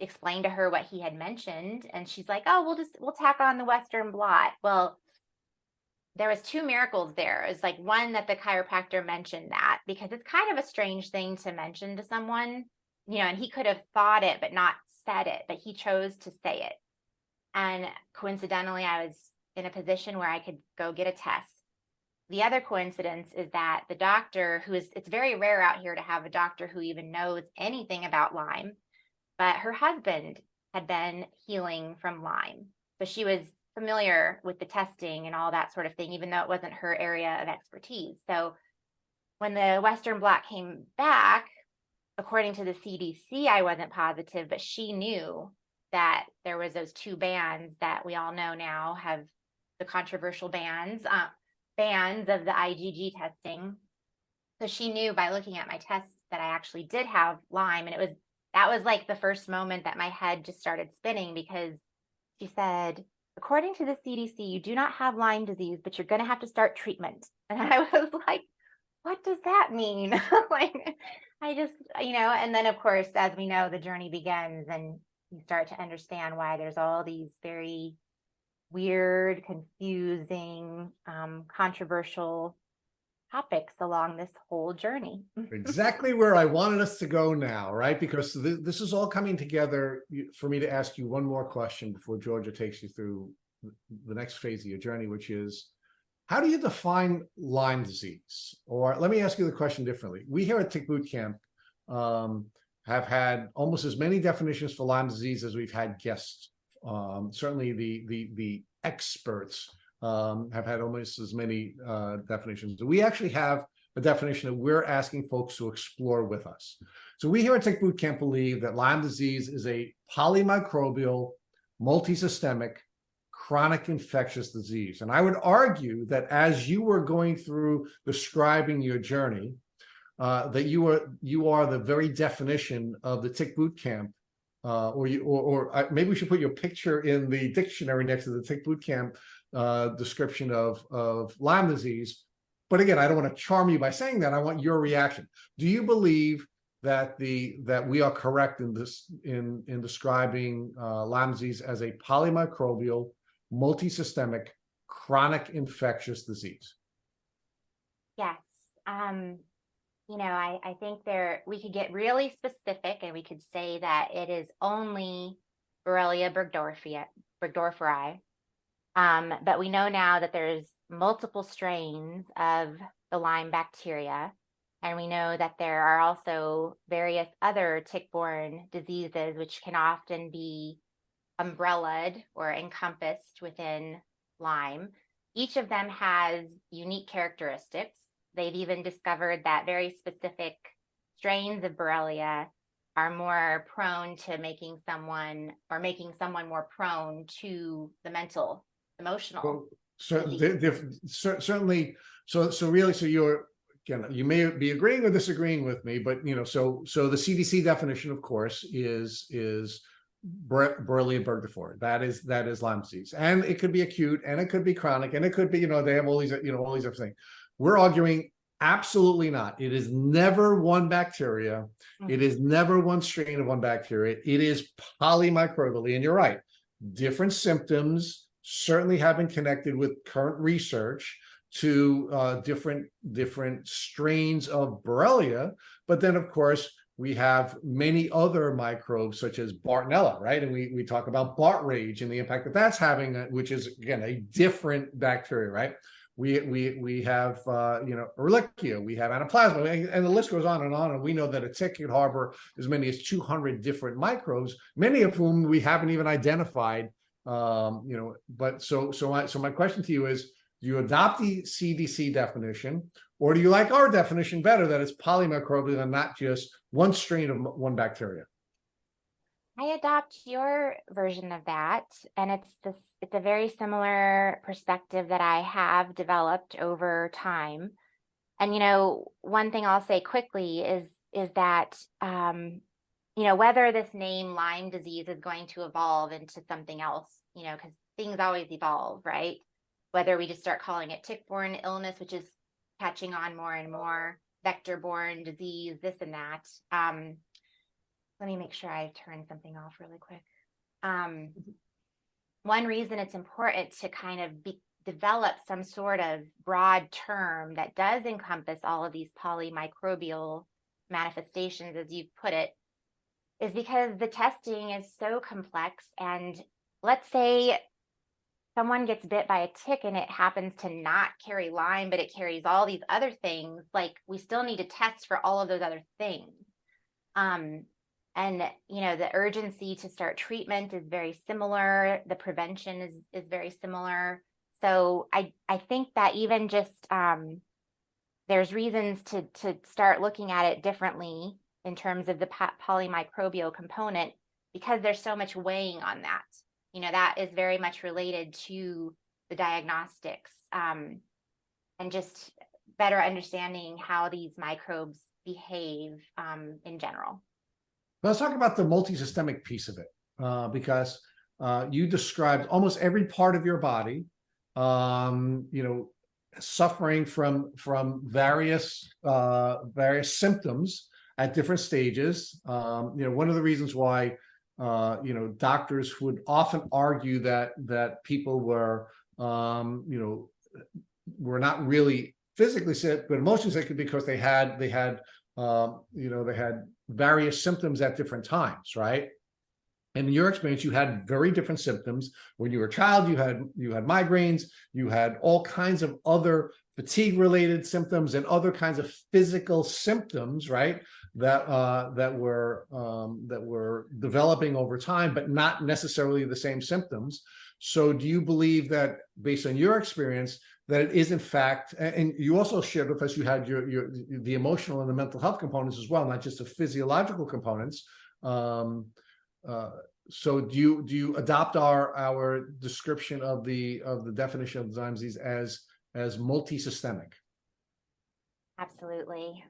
explained to her what he had mentioned. And she's like, "Oh, we'll tack on the Western blot." Well, there was two miracles there. It's like one that the chiropractor mentioned that because it's kind of a strange thing to mention to someone, and he could have thought it but not said it, but he chose to say it. And coincidentally, I was in a position where I could go get a test. The other coincidence is that the doctor it's very rare out here to have a doctor who even knows anything about Lyme, but her husband had been healing from Lyme. So she was familiar with the testing and all that sort of thing, even though it wasn't her area of expertise. So when the Western blot came back, according to the CDC, I wasn't positive, but she knew that there was those two bands that we all know now have the controversial bands of the IgG testing. So she knew by looking at my tests that I actually did have Lyme. And that was like the first moment that my head just started spinning because she said, "According to the CDC, you do not have Lyme disease, but you're going to have to start treatment." And I was like, "What does that mean?" Like, I just, and then of course, as we know, the journey begins and you start to understand why there's all these very weird, confusing, controversial topics along this whole journey. Exactly where I wanted us to go now, right? Because this is all coming together for me to ask you one more question before Georgia takes you through the next phase of your journey, which is, how do you define Lyme disease? Or let me ask you the question differently. We here at Tick Boot Camp have had almost as many definitions for Lyme disease as we've had guests. Certainly the experts have had almost as many definitions. We actually have a definition that we're asking folks to explore with us. So we here at Tick Boot Camp believe that Lyme disease is a polymicrobial, multisystemic, chronic infectious disease. And I would argue that as you were going through describing your journey, that you are the very definition of the Tick Boot Camp, or maybe we should put your picture in the dictionary next to the Tick Boot Camp description of Lyme disease. But again, I don't want to charm you by saying that. I want your reaction. Do you believe that we are correct in describing Lyme disease as a polymicrobial, multisystemic, chronic infectious disease? Yes. I think we could get really specific and we could say that it is only Borrelia burgdorferi. But we know now that there's multiple strains of the Lyme bacteria. And we know that there are also various other tick-borne diseases, which can often be umbrellaed or encompassed within Lyme. Each of them has unique characteristics. They've even discovered that very specific strains of Borrelia are more prone to making someone more prone to the mental, emotional. Well, certainly. So really, so you're, again, you may be agreeing or disagreeing with me, but so the CDC definition, of course, is Borrelia burgdorferi. That is Lyme disease, and it could be acute, and it could be chronic, and it could be, they have all these, all these other things. We're arguing absolutely not. It is never one bacteria. It is never one strain of one bacteria. It is polymicrobially, and you're right. Different symptoms certainly have been connected with current research to different strains of Borrelia, but then of course we have many other microbes such as Bartonella, right? And we talk about Bart rage and the impact that that's having, which is again a different bacteria, right? We have Ehrlichia, we have Anaplasma, and the list goes on, and we know that a tick could harbor as many as 200 different microbes, many of whom we haven't even identified. But so my question to you is, do you adopt the CDC definition, or do you like our definition better, that it's polymicrobial and not just one strain of one bacteria? I adopt your version of that, and it's a very similar perspective that I have developed over time. And one thing I'll say quickly is that whether this name Lyme disease is going to evolve into something else, because things always evolve, right? Whether we just start calling it tick-borne illness, which is catching on more and more, vector-borne disease, this and that. Let me make sure I turn something off really quick. One reason it's important to kind of develop some sort of broad term that does encompass all of these polymicrobial manifestations, as you put it, is because the testing is so complex. And let's say someone gets bit by a tick and it happens to not carry Lyme, but it carries all these other things, like we still need to test for all of those other things. And the urgency to start treatment is very similar. The prevention is very similar. So I think that even just there's reasons to start looking at it differently in terms of the polymicrobial component, because there's so much weighing on that. That is very much related to the diagnostics, and just better understanding how these microbes behave in general. Let's talk about the multisystemic piece of it, because you described almost every part of your body, suffering from various symptoms at different stages. One of the reasons why doctors would often argue that people were not really physically sick, but emotionally sick, because they had various symptoms at different times, right? And in your experience, you had very different symptoms. When you were a child, you had migraines, you had all kinds of other fatigue-related symptoms and other kinds of physical symptoms, right? That were developing over time, but not necessarily the same symptoms. So do you believe that, based on your experience, that it is in fact, and you also shared with us, you had the emotional and the mental health components as well, not just the physiological components. So do you adopt our description of the definition of Lyme disease as multisystemic? Absolutely.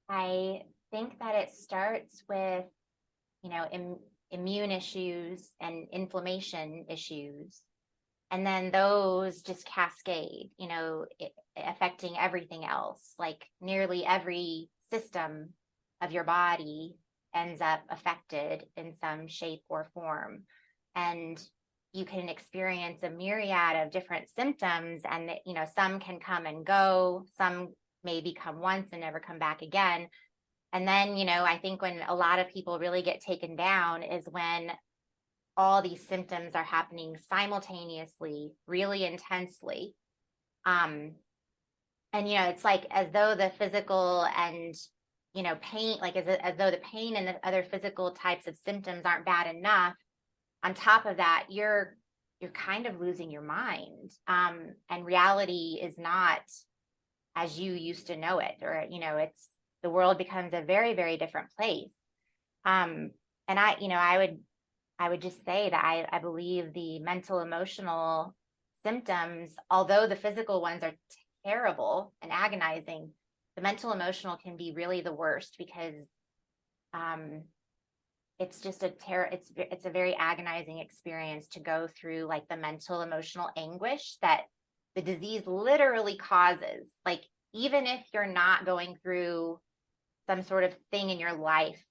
I think that it starts with immune issues and inflammation issues, and then those just cascade, affecting everything else. Like nearly every system of your body ends up affected in some shape or form. And you can experience a myriad of different symptoms, and some can come and go, some maybe come once and never come back again. And then, I think when a lot of people really get taken down is when all these symptoms are happening simultaneously, really intensely. And, it's like as though the physical and, pain, like as though the pain and the other physical types of symptoms aren't bad enough. On top of that, you're kind of losing your mind. And reality is not as you used to know it, or, the world becomes a very, very different place. And I would just say that I believe the mental, emotional symptoms, although the physical ones are terrible and agonizing, the mental, emotional can be really the worst, because it's just it's a very agonizing experience to go through, like the mental, emotional anguish that the disease literally causes. Like, even if you're not going through some sort of thing in your life,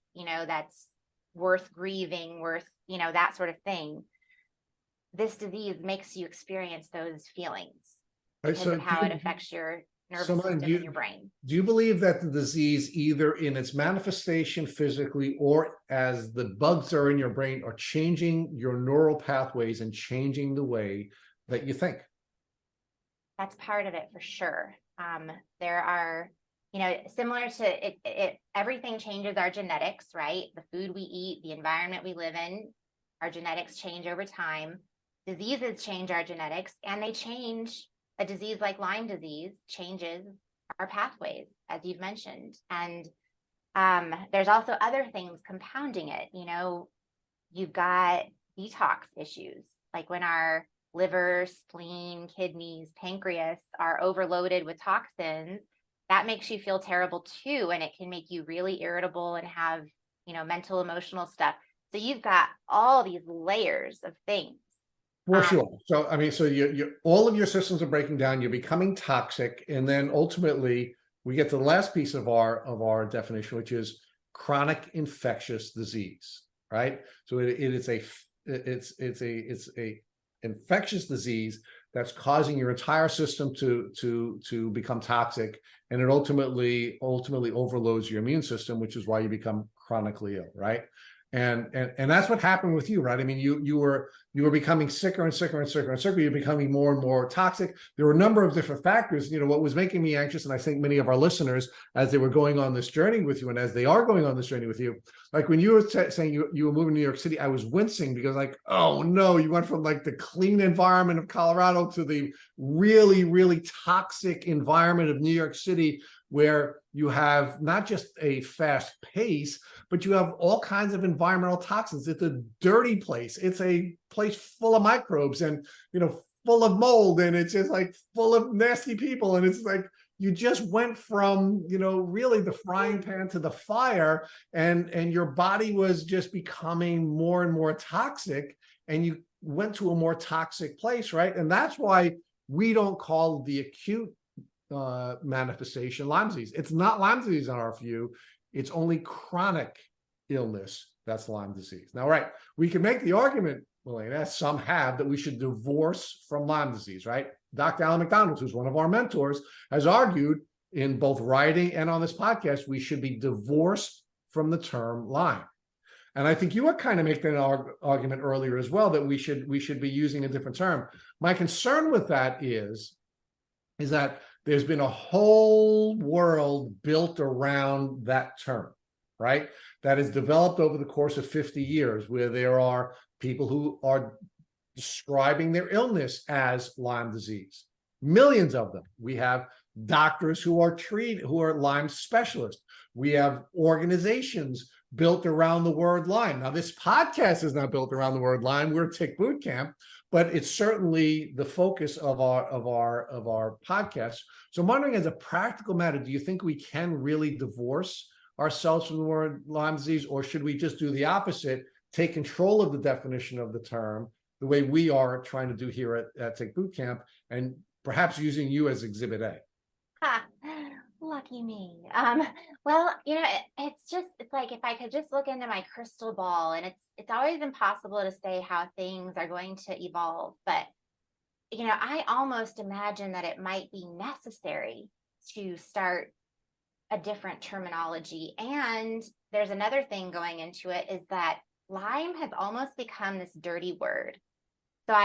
that's worth grieving, that sort of thing, this disease makes you experience those feelings Right, because so of how it affects your nervous Milena, system and your brain. do you believe that the disease, either in its manifestation physically or as the bugs are in your brain, are changing your neural pathways and changing the way that you think? That's part of it for sure. There are, similar to it, everything changes our genetics, right? The food we eat, the environment we live in, our genetics change over time. Diseases change our genetics, and they change. A disease like Lyme disease changes our pathways, as you've mentioned. And there's also other things compounding it. You've got detox issues, like when our liver, spleen, kidneys, pancreas are overloaded with toxins, that makes you feel terrible too. And it can make you really irritable and have, mental, emotional stuff. So you've got all these layers of things. For sure. So, I mean, so you all of your systems are breaking down, you're becoming toxic. And then ultimately we get to the last piece of our definition, which is chronic infectious disease, right? So it's a infectious disease that's causing your entire system to become toxic, and it ultimately overloads your immune system, which is why you become chronically ill, right? And that's what happened with you, right? I mean, you were becoming sicker and sicker and sicker and sicker. You're becoming more and more toxic. There were a number of different factors. What was making me anxious, and I think many of our listeners, as they were going on this journey with you, and as they are going on this journey with you, like when you were saying you were moving to New York City, I was wincing because, like, oh no, you went from like the clean environment of Colorado to the really, really toxic environment of New York City, where you have not just a fast pace, but you have all kinds of environmental toxins. It's a dirty place. It's a place full of microbes and, full of mold, and it's just like full of nasty people. And it's like, you just went from, really the frying pan to the fire, and your body was just becoming more and more toxic, and you went to a more toxic place, right? And that's why we don't call the acute manifestation Lyme disease. It's not Lyme disease in our view. It's only chronic illness that's Lyme disease. Now, right, we can make the argument, Milena, as some have, that we should divorce from Lyme disease, right? Dr. Alan McDonald, who's one of our mentors, has argued in both writing and on this podcast, we should be divorced from the term Lyme. And I think you were kind of making an argument earlier as well that we should be using a different term. My concern with that is that there's been a whole world built around that term, right? That is developed over the course of 50 years, where there are people who are describing their illness as Lyme disease. Millions of them. We have doctors who are Lyme specialists. We have organizations built around the word Lyme. Now, this podcast is not built around the word Lyme. We're Tick Boot Camp, but it's certainly the focus of our podcast. So I'm wondering, as a practical matter, do you think we can really divorce ourselves from the word Lyme disease, or should we just do the opposite, take control of the definition of the term, the way we are trying to do here at Tick Boot Camp, and perhaps using you as Exhibit A? Lucky me. Well, it's like, if I could just look into my crystal ball, and it's always impossible to say how things are going to evolve, but I almost imagine that it might be necessary to start a different terminology. And there's another thing going into it, is that Lyme has almost become this dirty word. So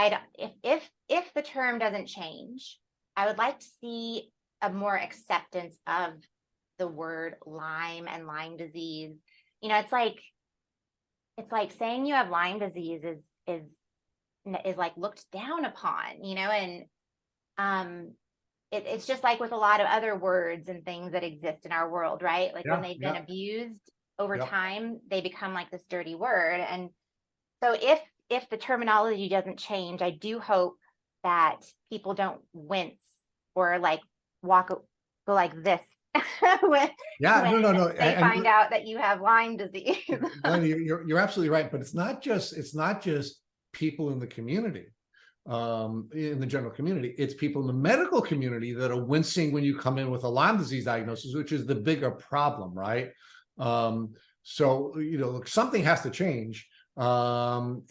if the term doesn't change, I would like to see a more acceptance of the word Lyme and Lyme disease. It's like saying you have Lyme disease is like looked down upon, and it's just like with a lot of other words and things that exist in our world, right? Like when they've been abused over time, they become like this dirty word. And so if the terminology doesn't change, I do hope that people don't wince or like go like this when, Yeah, when no. they find out that you have Lyme disease. Milena, you're absolutely right, but it's not just people in the community, in the general community. It's people in the medical community that are wincing when you come in with a Lyme disease diagnosis, which is the bigger problem, right? So look, something has to change. I'm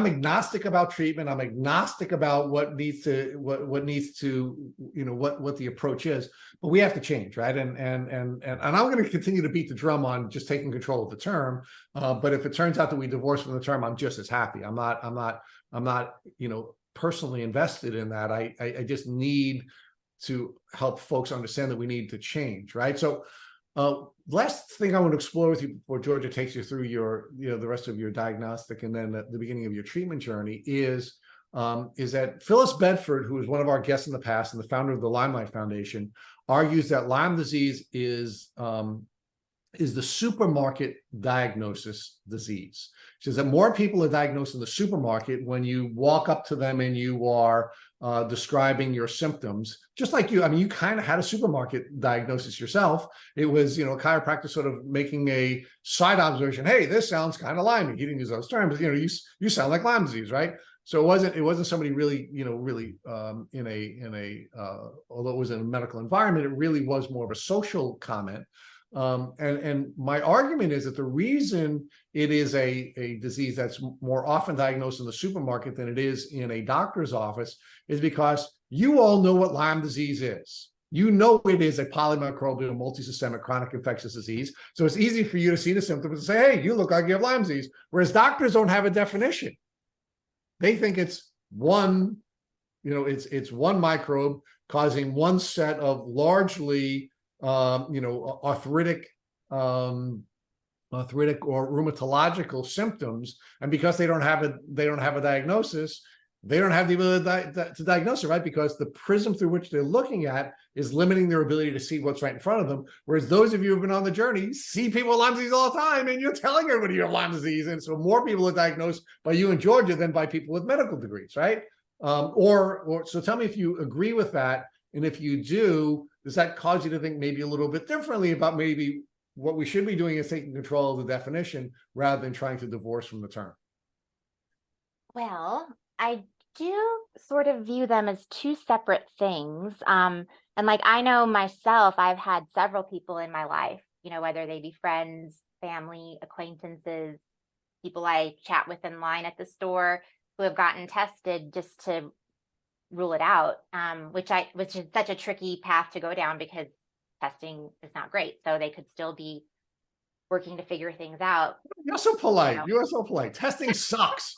agnostic about treatment. I'm agnostic about what needs to what the approach is, but we have to change, right? And I'm going to continue to beat the drum on just taking control of the term. But if it turns out that we divorce from the term, I'm just as happy. I'm not personally invested in that. I just need to help folks understand that we need to change, right? So last thing I want to explore with you before Georgia takes you through the rest of your diagnostic and then the beginning of your treatment journey is that Phyllis Bedford, who is one of our guests in the past and the founder of the Limelight Foundation, argues that Lyme disease is the supermarket diagnosis disease. She says that more people are diagnosed in the supermarket when you walk up to them and you are describing your symptoms, just like you. I mean, you kind of had a supermarket diagnosis yourself. It was, a chiropractor sort of making a side observation. Hey, this sounds kind of Lyme. He didn't use those terms. You sound like Lyme disease, right? So it wasn't somebody really, although it was in a medical environment, it really was more of a social comment. And my argument is that the reason it is a disease that's more often diagnosed in the supermarket than it is in a doctor's office is because you all know what Lyme disease is. You know it is a polymicrobial multisystemic chronic infectious disease. So it's easy for you to see the symptoms and say, hey, you look like you have Lyme disease. Whereas doctors don't have a definition. They think it's one, it's one microbe causing one set of largely arthritic or rheumatological symptoms, and because they don't have a diagnosis, they don't have the ability to diagnose it, right? Because the prism through which they're looking at is limiting their ability to see what's right in front of them. Whereas those of you who've been on the journey see people with Lyme disease all the time, and you're telling everybody you have Lyme disease, and so more people are diagnosed by you in Georgia than by people with medical degrees, right? So tell me if you agree with that, and if you do, does that cause you to think maybe a little bit differently about maybe what we should be doing is taking control of the definition rather than trying to divorce from the term? Well, I do sort of view them as two separate things. And like, I know myself, I've had several people in my life, whether they be friends, family, acquaintances, people I chat with in line at the store who have gotten tested just to rule it out, which is such a tricky path to go down because testing is not great. So they could still be working to figure things out. You're so polite. You are so polite. Testing sucks.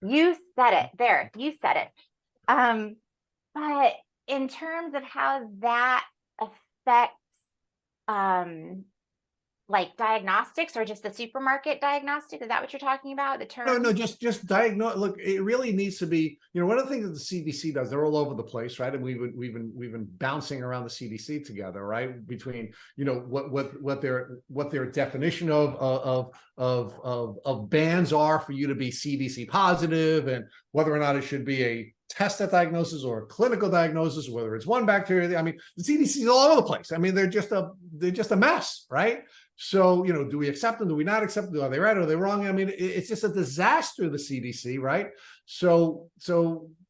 You said it. There, you said it. But in terms of how that affects like diagnostics or just the supermarket diagnostic, is that what you're talking about? The term? No, just diagnose. Look, it really needs to be, one of the things that the CDC does, they're all over the place, right? And we've been bouncing around the CDC together, right? Between, what their definition of bans are for you to be CDC positive, and whether or not it should be a test at diagnosis or a clinical diagnosis, whether it's one bacteria. I mean, the CDC is all over the place. I mean, they're just a mess, right? So, do we accept them? Do we not accept them? Are they right? Are they wrong? I mean, it's just a disaster, the CDC, right? So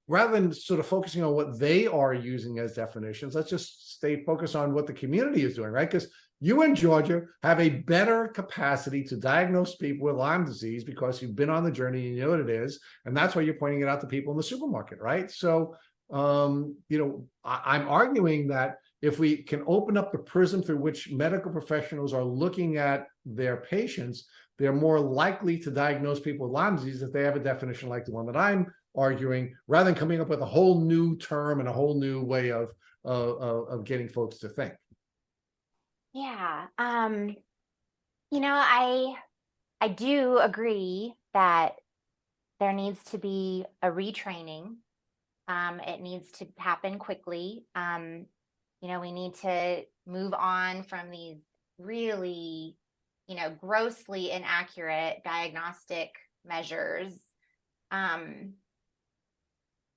rather than sort of focusing on what they are using as definitions, let's just stay focused on what the community is doing, right? Because you in Georgia have a better capacity to diagnose people with Lyme disease because you've been on the journey and you know what it is. And that's why you're pointing it out to people in the supermarket, right? So, I'm arguing that if we can open up the prism through which medical professionals are looking at their patients, they're more likely to diagnose people with Lyme disease if they have a definition like the one that I'm arguing, rather than coming up with a whole new term and a whole new way of getting folks to think. Yeah. I do agree that there needs to be a retraining. It needs to happen quickly. We need to move on from these really, grossly inaccurate diagnostic measures. And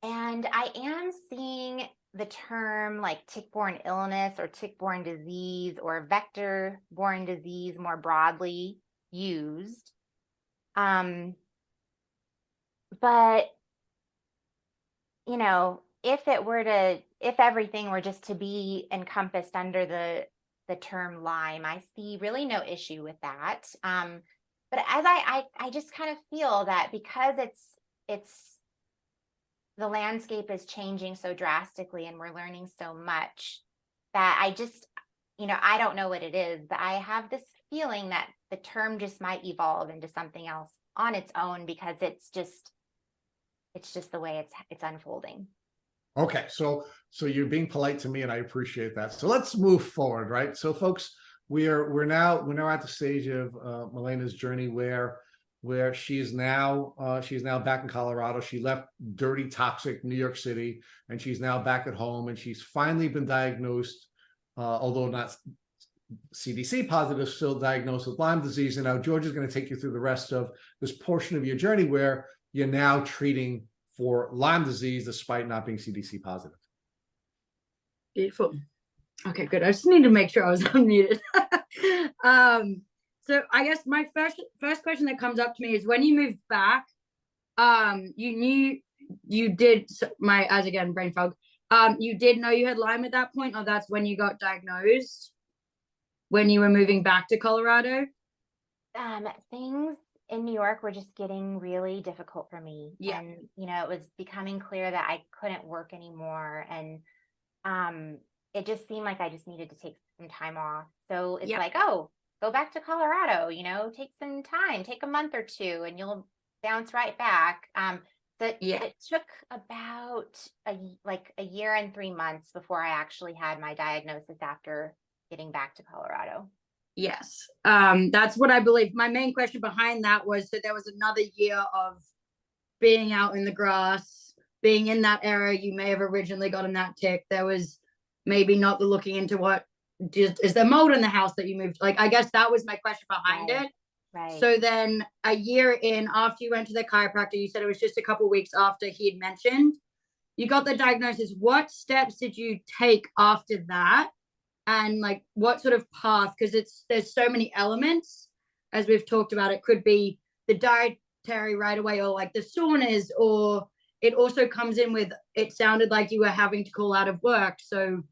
I am seeing the term like tick-borne illness or tick-borne disease or vector-borne disease more broadly used. But, you know, if everything were just to be encompassed under the term Lyme, I see really no issue with that. But as I just kind of feel that because it's the landscape is changing so drastically and we're learning so much that I just, I don't know what it is, but I have this feeling that the term just might evolve into something else on its own because it's just the way it's unfolding. Okay, so you're being polite to me, and I appreciate that. So let's move forward, right? So, folks, we're now at the stage of Milena's journey where she's now back in Colorado. She left dirty, toxic New York City, and she's now back at home. And she's finally been diagnosed, although not CDC positive, still diagnosed with Lyme disease. And now George is going to take you through the rest of this portion of your journey where you're now treating for Lyme disease despite not being CDC positive. Beautiful. Okay, good. I just need to make sure I was unmuted. So I guess my first question that comes up to me is when you moved back, you did as again, brain fog. You did know you had Lyme at that point, or that's when you got diagnosed when you were moving back to Colorado? Things in New York were just getting really difficult for me. Yeah. And, it was becoming clear that I couldn't work anymore. And it just seemed like I just needed to take some time off. So it's like, oh, go back to Colorado, take some time, take a month or two, and you'll bounce right back. It took about a year and 3 months before I actually had my diagnosis after getting back to Colorado. Yes. That's what I believe. My main question behind that was that there was another year of being out in the grass, being in that area you may have originally gotten that tick. There was maybe not the looking into is there mold in the house that you moved? Like, I guess that was my question behind it. Right. So then a year in, after you went to the chiropractor, you said it was just a couple of weeks after he had mentioned, you got the diagnosis. What steps did you take after that? And like, what sort of path? Because there's so many elements, as we've talked about. It could be the dietary right away, or like the saunas, or it also comes in with, it sounded like you were having to call out of work. So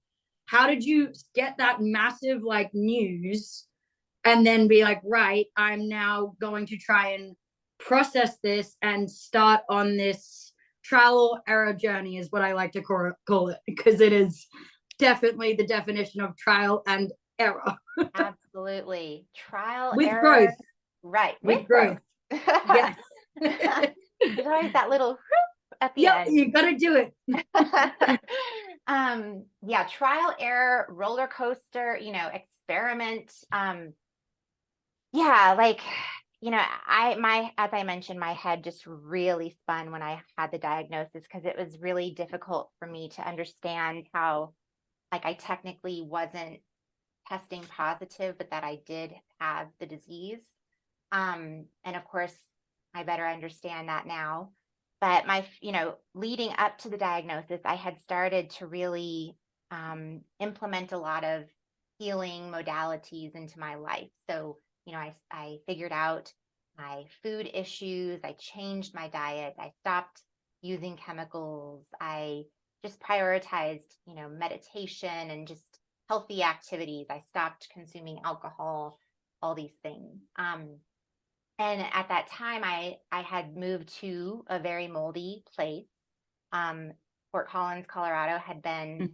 how did you get that massive like news and then be like, right, I'm now going to try and process this and start on this trial or error journey, is what I like to call it, because it is definitely the definition of trial and error. Absolutely. Trial with error. Growth. Right. With growth. Yes. There's always that little whoop at the end. You got to do it. Trial error, roller coaster, experiment. As I mentioned, my head just really spun when I had the diagnosis, because it was really difficult for me to understand how, like, I technically wasn't testing positive, but that I did have the disease. And of course, I better understand that now. But leading up to the diagnosis, I had started to really implement a lot of healing modalities into my life. So, I figured out my food issues. I changed my diet. I stopped using chemicals. I just prioritized, meditation and just healthy activities. I stopped consuming alcohol, all these things. And at that time, I had moved to a very moldy place. Fort Collins, Colorado had been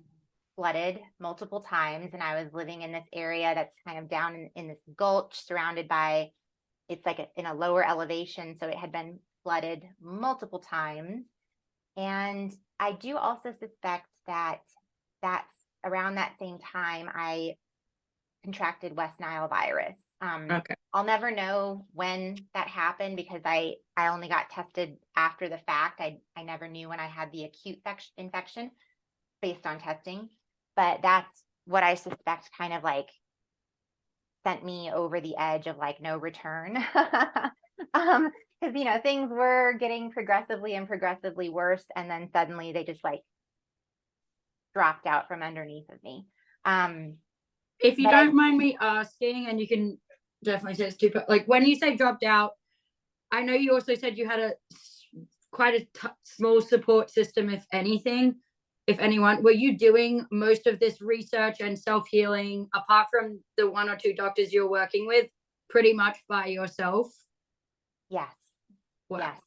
flooded multiple times, and I was living in this area that's kind of down in this gulch surrounded by, it's like in a lower elevation. So it had been flooded multiple times. And I do also suspect that that's around that same time I contracted West Nile virus. Okay. I'll never know when that happened because I only got tested after the fact. I never knew when I had the acute infection based on testing, but that's what I suspect kind of like sent me over the edge of like no return. Because things were getting progressively worse, and then suddenly they just like dropped out from underneath of me. If you But don't mind me asking, and you can definitely say it's stupid, like when you say dropped out, I know you also said you had quite a small support system, if anything, if anyone. Were you doing most of this research and self-healing, apart from the 1 or 2 doctors you're working with, pretty much by yourself? yes, Wow. yes.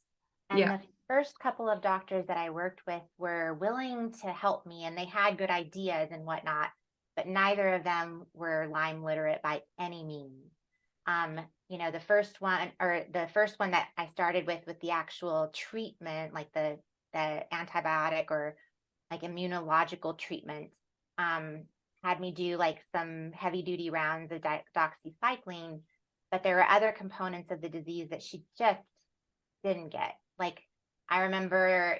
And Yeah. the first couple of doctors that I worked with were willing to help me, and they had good ideas and whatnot, but neither of them were Lyme literate by any means. The first one that I started with the actual treatment, like the antibiotic or like immunological treatment, had me do like some heavy duty rounds of doxycycline, but there were other components of the disease that she just didn't get. Like, I remember,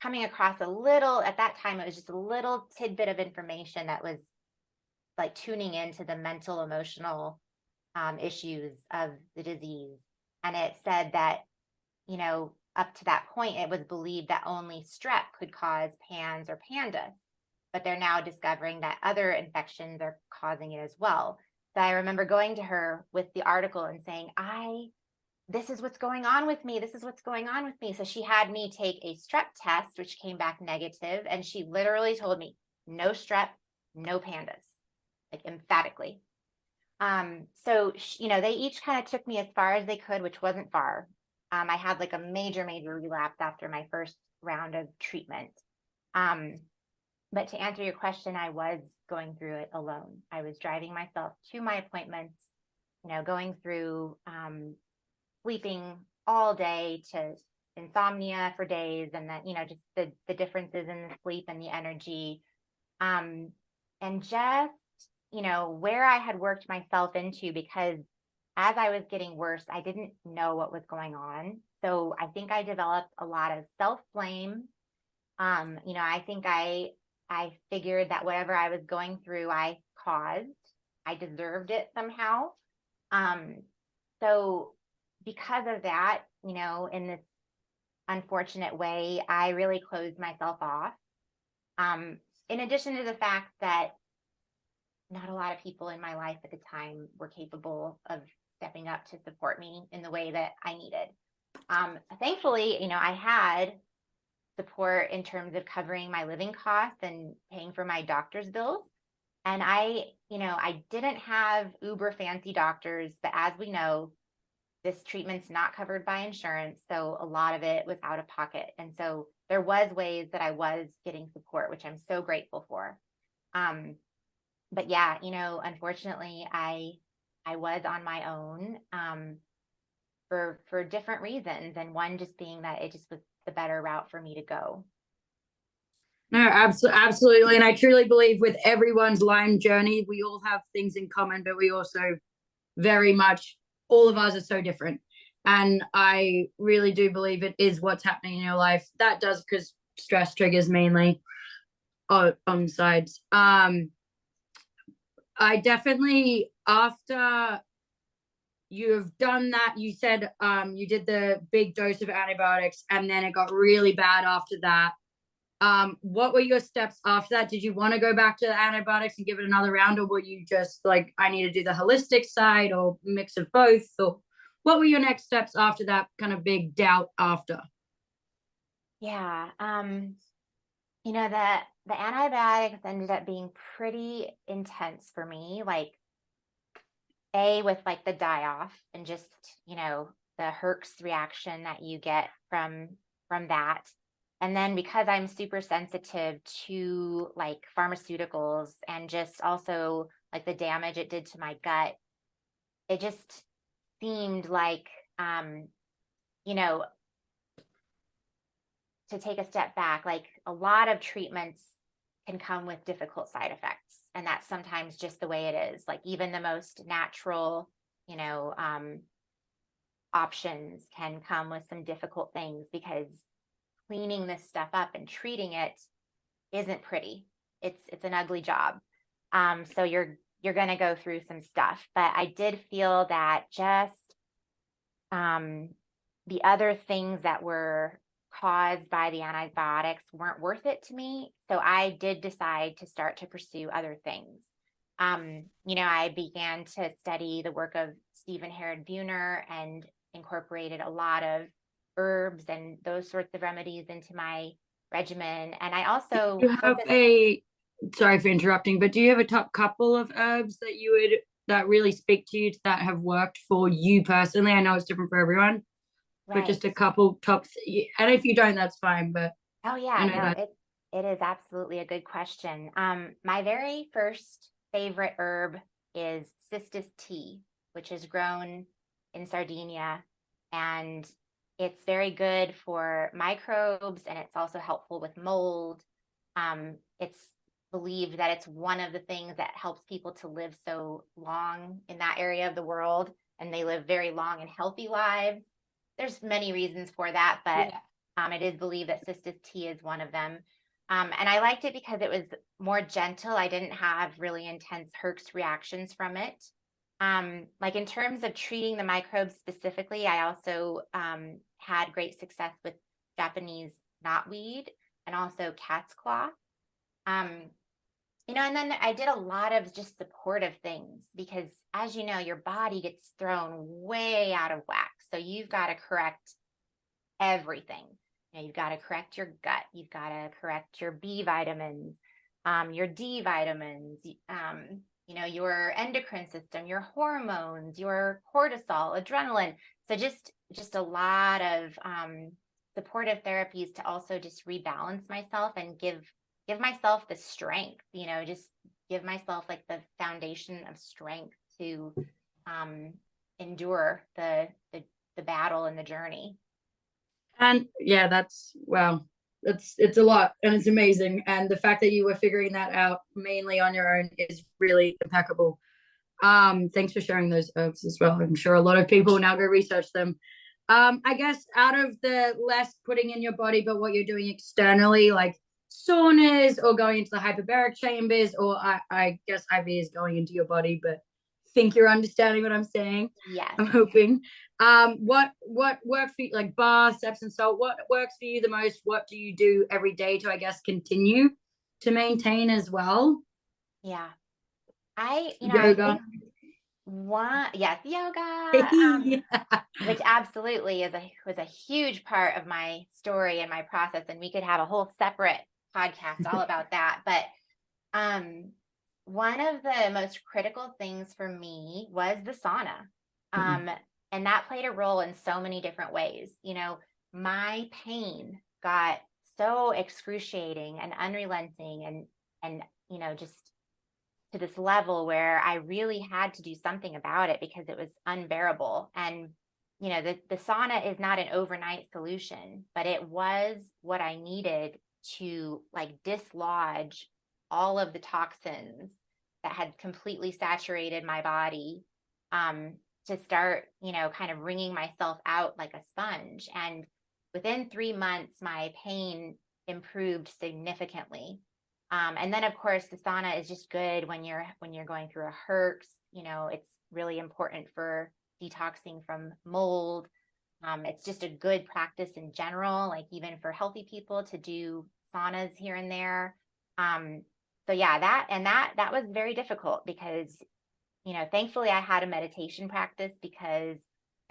coming across at that time, it was just a little tidbit of information that was like tuning into the mental, emotional issues of the disease. And it said that, up to that point, it was believed that only strep could cause PANS or pandas, but they're now discovering that other infections are causing it as well. So I remember going to her with the article and saying, this is what's going on with me. This is what's going on with me. So she had me take a strep test, which came back negative. And she literally told me, no strep, no pandas, like emphatically. So, they each kind of took me as far as they could, which wasn't far. I had like a major relapse after my first round of treatment. But to answer your question, I was going through it alone. I was driving myself to my appointments, going through, sleeping all day to insomnia for days, and then just the differences in the sleep and the energy, and just where I had worked myself into, because as I was getting worse, I didn't know what was going on. So I think I developed a lot of self-blame. I think I figured that whatever I was going through, I caused. I deserved it somehow. So because of that, in this unfortunate way, I really closed myself off. In addition to the fact that not a lot of people in my life at the time were capable of stepping up to support me in the way that I needed. Thankfully, I had support in terms of covering my living costs and paying for my doctor's bills. And I didn't have uber fancy doctors, but as we know, this treatment's not covered by insurance. So a lot of it was out of pocket. And so there was ways that I was getting support, which I'm so grateful for. But yeah, unfortunately, I was on my own for different reasons. And one just being that it just was the better route for me to go. No, absolutely. And I truly believe with everyone's Lyme journey, we all have things in common, but we also very much, all of us are so different. And I really do believe it is what's happening in your life. That does, because stress triggers mainly on sides. I definitely, after you've done that, you said you did the big dose of antibiotics and then it got really bad after that. What were your steps after that? Did you want to go back to the antibiotics and give it another round, or were you just like, I need to do the holistic side, or mix of both? Or what were your next steps after that kind of big doubt after? Yeah. The antibiotics ended up being pretty intense for me, like with like the die-off and just, the Herx reaction that you get from that. And then because I'm super sensitive to like pharmaceuticals and just also like the damage it did to my gut, it just seemed like, to take a step back, like a lot of treatments can come with difficult side effects. And that's sometimes just the way it is. Like even the most natural, options can come with some difficult things, because cleaning this stuff up and treating it isn't pretty. It's an ugly job. So you're going to go through some stuff, but I did feel that just the other things that were caused by the antibiotics weren't worth it to me. So I did decide to start to pursue other things. I began to study the work of Stephen Herod Buhner and incorporated a lot of herbs and those sorts of remedies into my regimen. And I also You have sorry for interrupting, but do you have a top couple of herbs that really speak to you that have worked for you personally? I know it's different for everyone, but just a couple tops. And if you don't, that's fine. But oh yeah, no, it is absolutely a good question. My very first favorite herb is cistus tea, which is grown in Sardinia, and it's very good for microbes, and it's also helpful with mold. It's believed that it's one of the things that helps people to live so long in that area of the world, and they live very long and healthy lives. There's many reasons for that, but it is believed that cistus tea is one of them. And I liked it because it was more gentle. I didn't have really intense Herx reactions from it. Like in terms of treating the microbes specifically, I also had great success with Japanese knotweed and also cat's claw. And then I did a lot of just supportive things because, as you know, your body gets thrown way out of whack. So you've got to correct everything. You've got to correct your gut. You've got to correct your B vitamins, your D vitamins, your endocrine system, your hormones, your cortisol, adrenaline. So just a lot of supportive therapies to also just rebalance myself and give myself the strength, just give myself like the foundation of strength to endure the battle and the journey. And yeah, it's a lot, and it's amazing. And the fact that you were figuring that out mainly on your own is really impeccable. Thanks for sharing those herbs as well. I'm sure a lot of people now go research them. I guess out of the less putting in your body, but what you're doing externally, like saunas or going into the hyperbaric chambers, or I guess IV is going into your body, but think you're understanding what I'm saying. Yes. I'm hoping. What works for you, like baths, Epsom salt? What works for you the most? What do you do every day to, I guess, continue to maintain as well? Yeah. Yoga. Yoga, which absolutely was a huge part of my story and my process, and we could have a whole separate podcast all about that. But one of the most critical things for me was the sauna. And that played a role in so many different ways. My pain got so excruciating and unrelenting and just to this level where I really had to do something about it because it was unbearable. And, the sauna is not an overnight solution, but it was what I needed to like dislodge all of the toxins that had completely saturated my body, to start, kind of wringing myself out like a sponge. And within 3 months, my pain improved significantly. And then of course the sauna is just good when you're going through a Herx. It's really important for detoxing from mold. It's just a good practice in general, like even for healthy people to do saunas here and there. So yeah, that was very difficult because, thankfully I had a meditation practice and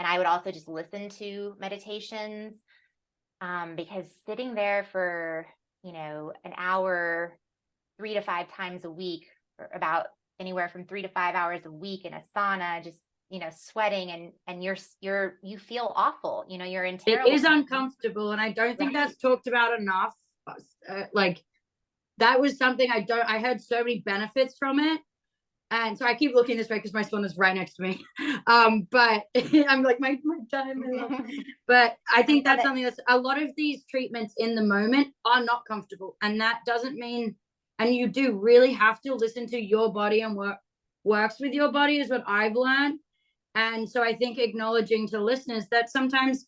I would also just listen to meditations, because sitting there for, an hour, 3 to 5 times a week, or about anywhere from 3 to 5 hours a week in a sauna, just, sweating and you feel awful, you're in terrible. It is uncomfortable. And I don't think that's talked about enough. Like that was something I heard so many benefits from it. And so I keep looking this way because my son is right next to me. But I'm like, my time. But I think that's something that's a lot of these treatments in the moment are not comfortable. And that doesn't mean, and you do really have to listen to your body and what works with your body is what I've learned. And so I think acknowledging to listeners that sometimes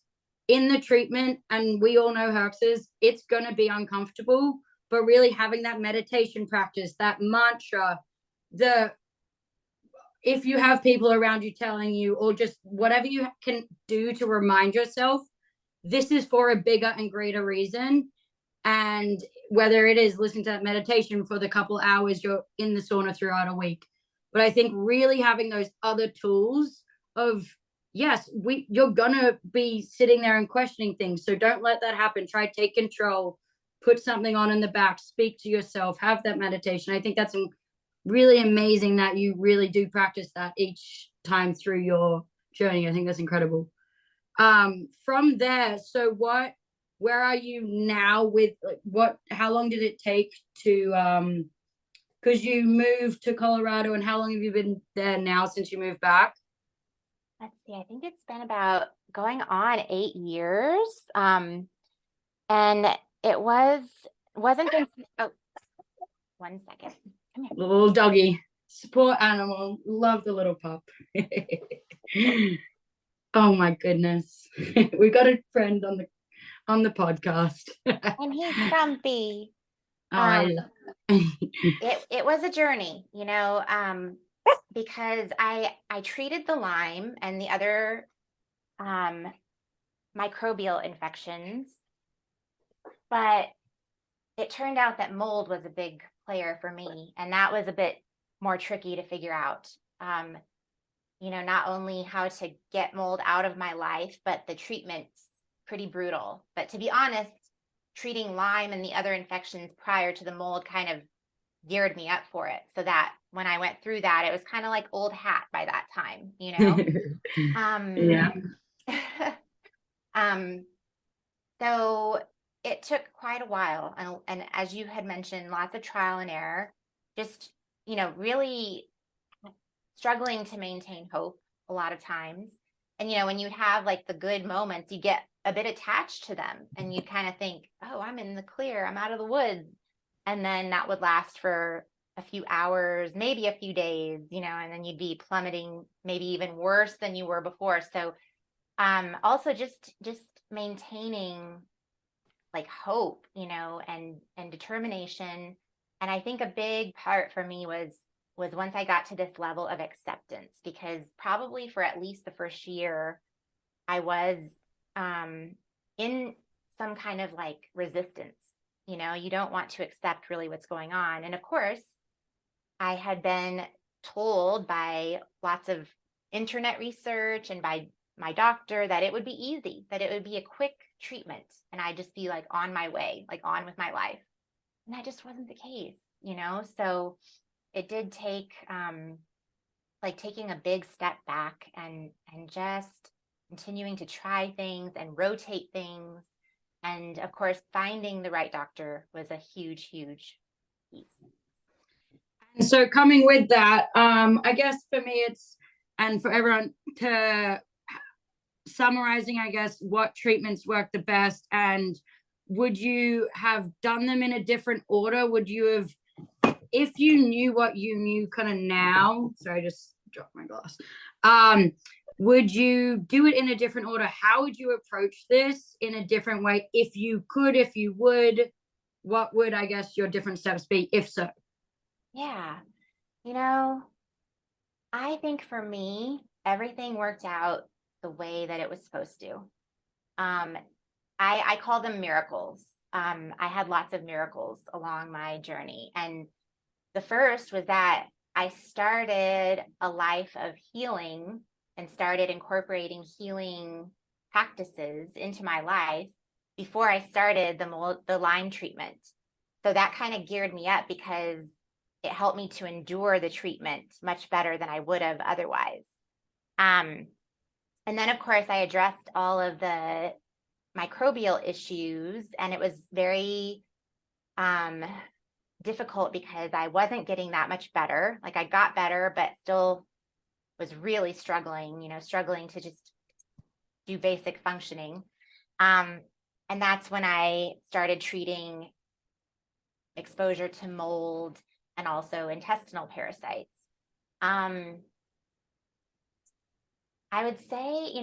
in the treatment, and we all know Herx's, it's going to be uncomfortable, but really having that meditation practice, that mantra, if you have people around you telling you, or just whatever you can do to remind yourself this is for a bigger and greater reason. And whether it is listening to that meditation for the couple hours you're in the sauna throughout a week. But I think really having those other tools of, yes, you're gonna be sitting there and questioning things. So don't let that happen. Try take control, put something on in the back, speak to yourself, have that meditation. I think that's really amazing that you really do practice that each time through your journey. I think that's incredible. From there, so where are you now with how long did it take to because you moved to Colorado, and how long have you been there now since you moved back? Let's see, I think it's been about going on 8 years. And it wasn't oh, 1 second. Come here. Little doggy, support animal, love the little pup. Oh my goodness. We got a friend on the podcast. And he's grumpy. Oh, I love that. It was a journey, because I treated the Lyme and the other microbial infections, but it turned out that mold was a big player for me, and that was a bit more tricky to figure out. Not only how to get mold out of my life, but the treatment's pretty brutal. But to be honest, treating Lyme and the other infections prior to the mold kind of geared me up for it, so that when I went through that, it was kind of like old hat by that time, Yeah. So it took quite a while, and as you had mentioned, lots of trial and error, just really struggling to maintain hope a lot of times. And when you have like the good moments, you get a bit attached to them, and you kind of think, oh, I'm in the clear, I'm out of the woods. And then that would last for a few hours, maybe a few days, and then you'd be plummeting, maybe even worse than you were before. So also just maintaining like hope, and determination. And I think a big part for me was once I got to this level of acceptance, because probably for at least the first year, I was in some kind of like resistance. You don't want to accept really what's going on. And of course, I had been told by lots of internet research and by my doctor that it would be easy, that it would be a quick treatment, and I'd just be like on my way, like on with my life. And that just wasn't the case, So it did take like taking a big step back and just continuing to try things and rotate things. And of course, finding the right doctor was a huge, huge piece. And so coming with that, I guess for me, and for everyone, to summarizing, I guess, what treatments work the best, and would you have done them in a different order? Would you have, if you knew what you knew kind of now, sorry, I just dropped my glass. Would you do it in a different order? How would you approach this in a different way? If you could, if you would, what would, I guess, your different steps be, if so? Yeah. I think for me, everything worked out the way that it was supposed to. I call them miracles. I had lots of miracles along my journey. And the first was that I started a life of healing and started incorporating healing practices into my life before I started the Lyme treatment. So that kind of geared me up, because it helped me to endure the treatment much better than I would have otherwise. And then, of course, I addressed all of the microbial issues, and it was very difficult because I wasn't getting that much better. Like I got better, but still was really struggling, struggling to just do basic functioning. And that's when I started treating exposure to mold and also intestinal parasites. I would say,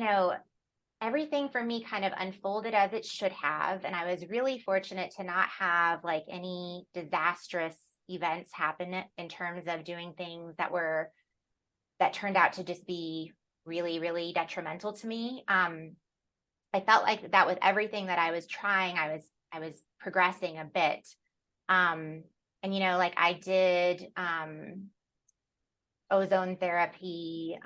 everything for me kind of unfolded as it should have. And I was really fortunate to not have like any disastrous events happen in terms of doing things that turned out to just be really, really detrimental to me. I felt like that with everything that I was trying, I was progressing a bit. And, like I did, ozone therapy.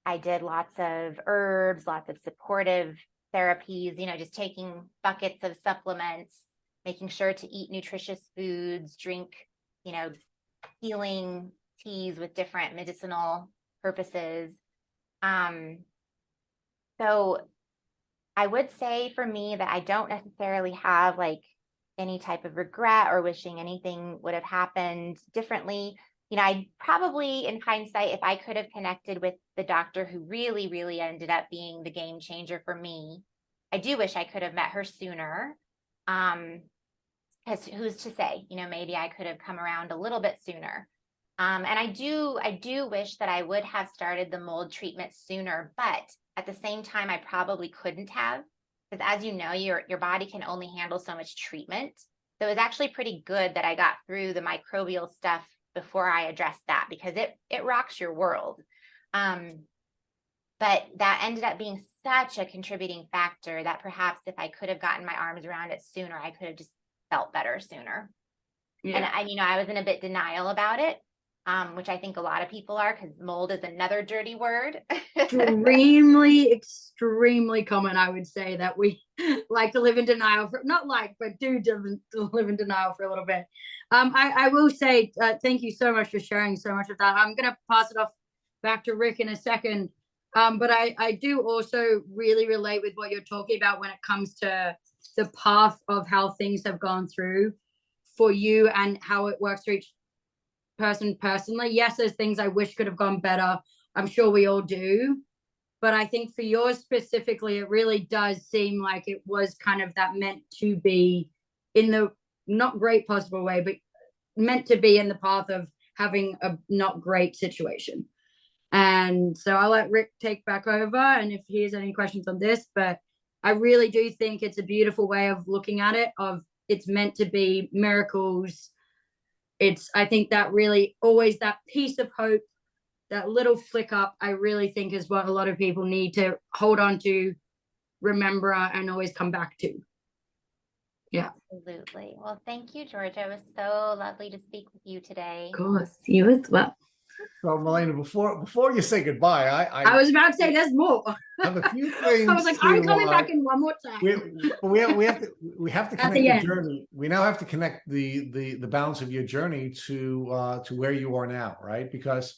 I did lots of herbs, lots of supportive therapies, just taking buckets of supplements, making sure to eat nutritious foods, drink, healing teas with different medicinal purposes. So I would say for me that I don't necessarily have like any type of regret or wishing anything would have happened differently. I probably, in hindsight, if I could have connected with the doctor who really, really ended up being the game changer for me, I do wish I could have met her sooner. Because who's to say, maybe I could have come around a little bit sooner. And I do wish that I would have started the mold treatment sooner, but at the same time, I probably couldn't have, because as you know, your body can only handle so much treatment. So it was actually pretty good that I got through the microbial stuff before I addressed that, because it rocks your world. But that ended up being such a contributing factor that perhaps if I could have gotten my arms around it sooner, I could have just felt better sooner. Yeah. And I was in a bit denial about it, which I think a lot of people are, because mold is another dirty word. Extremely common, I would say, that we like to live in denial for, not like, but do live in denial for a little bit. I will say thank you so much for sharing so much of that. I'm going to pass it off back to Rick in a second. But I do also really relate with what you're talking about when it comes to the path of how things have gone through for you and how it works for each person personally. Yes, there's things I wish could have gone better. I'm sure we all do. But I think for yours specifically, it really does seem like it was kind of that meant to be, in the not great possible way, but meant to be in the path of having a not great situation. And so I'll let Rick take back over, and if he has any questions on this, but I really do think it's a beautiful way of looking at it, of it's meant to be miracles. I think that really always that piece of hope, that little flick up, I really think is what a lot of people need to hold on to, remember, and always come back to. Yeah. Absolutely. Well, thank you, Georgia. It was so lovely to speak with you today. Of course, you as well. So, Milena, before you say goodbye, I was about to say there's more. have a few things. I was like, I'm coming back in one more time. We have to At connect the the end. journey. We now have to connect the balance of your journey to where you are now, right? Because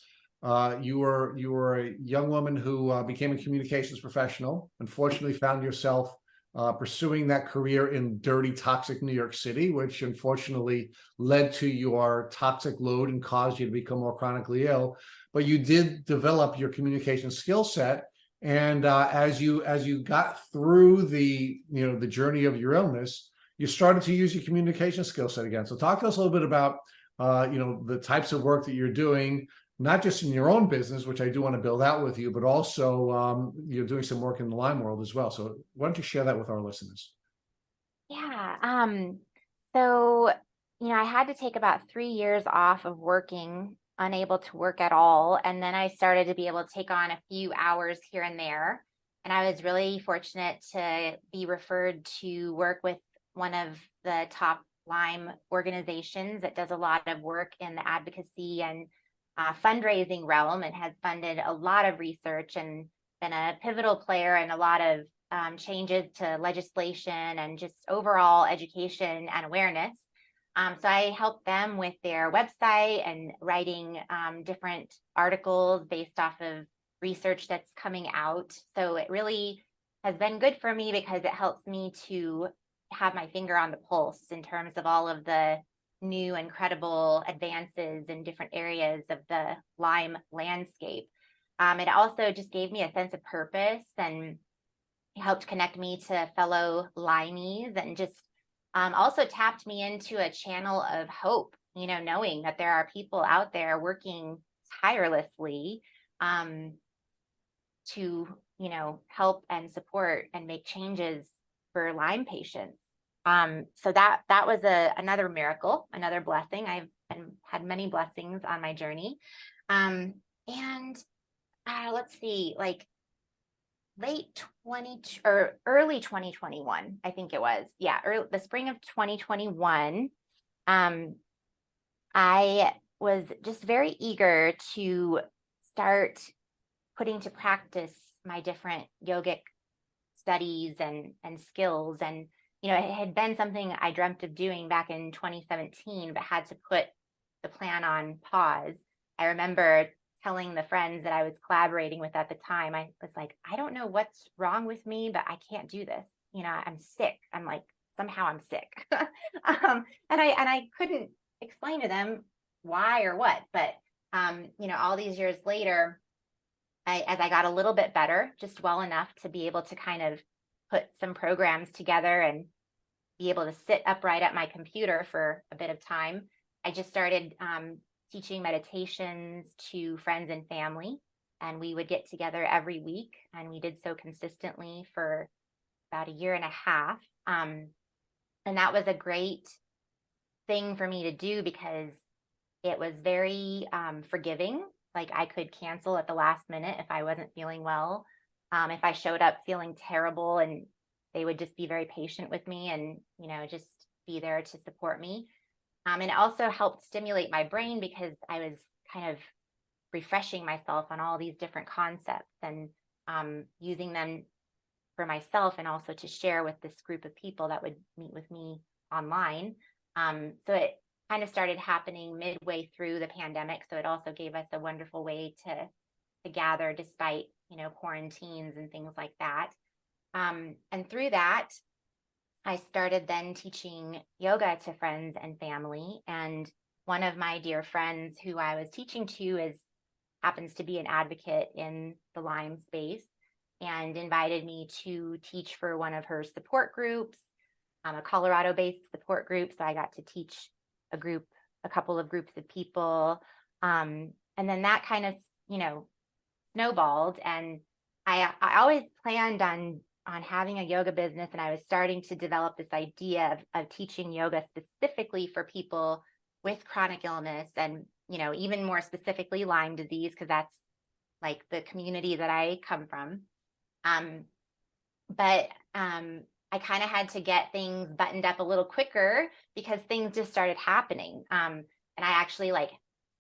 you were a young woman who became a communications professional. Unfortunately, found yourself pursuing that career in dirty, toxic New York City, which unfortunately led to your toxic load and caused you to become more chronically ill. But you did develop your communication skill set, and as you got through the journey of your illness, you started to use your communication skill set again. So talk to us a little bit about the types of work that you're doing, not just in your own business, which I do want to build out with you, but also you're doing some work in the Lyme world as well. So why don't you share that with our listeners? Yeah. So, I had to take about 3 years off of working, unable to work at all. And then I started to be able to take on a few hours here and there. And I was really fortunate to be referred to work with one of the top Lyme organizations that does a lot of work in the advocacy and fundraising realm, and has funded a lot of research and been a pivotal player in a lot of changes to legislation and just overall education and awareness. So I helped them with their website and writing different articles based off of research that's coming out. So it really has been good for me because it helps me to have my finger on the pulse in terms of all of the new incredible advances in different areas of the Lyme landscape. It also just gave me a sense of purpose and helped connect me to fellow Lymies, and just also tapped me into a channel of hope, knowing that there are people out there working tirelessly to, help and support and make changes for Lyme patients. So that was another miracle, another blessing. I've had many blessings on my journey. And let's see, like late 20 or early 2021, I think it was. Yeah, the spring of 2021. I was just very eager to start putting to practice my different yogic studies and skills. And, you know, it had been something I dreamt of doing back in 2017, but had to put the plan on pause. I remember telling the friends that I was collaborating with at the time, I was like, I don't know what's wrong with me, but I can't do this. You know, I'm sick. I'm like, somehow I'm sick. And I couldn't explain to them why or what, but you know, all these years later, as I got a little bit better, just well enough to be able to kind of put some programs together and be able to sit upright at my computer for a bit of time, I just started teaching meditations to friends and family. And we would get together every week. And we did so consistently for about a year and a half. And that was a great thing for me to do because it was very forgiving. Like I could cancel at the last minute if I wasn't feeling well. If I showed up feeling terrible, and they would just be very patient with me and, you know, just be there to support me. And it also helped stimulate my brain because I was kind of refreshing myself on all these different concepts and using them for myself and also to share with this group of people that would meet with me online. So it kind of started happening midway through the pandemic. So it also gave us a wonderful way to gather despite, you know, quarantines and things like that. And through that, I started then teaching yoga to friends and family. And one of my dear friends who I was teaching to happens to be an advocate in the Lyme space and invited me to teach for one of her support groups, a Colorado-based support group. So I got to teach a couple of groups of people. And then that kind of, you know, snowballed. And I always planned on having a yoga business, and I was starting to develop this idea of teaching yoga specifically for people with chronic illness and, you know, even more specifically Lyme disease, because that's like the community that I come from. But I kind of had to get things buttoned up a little quicker because things just started happening. And I actually like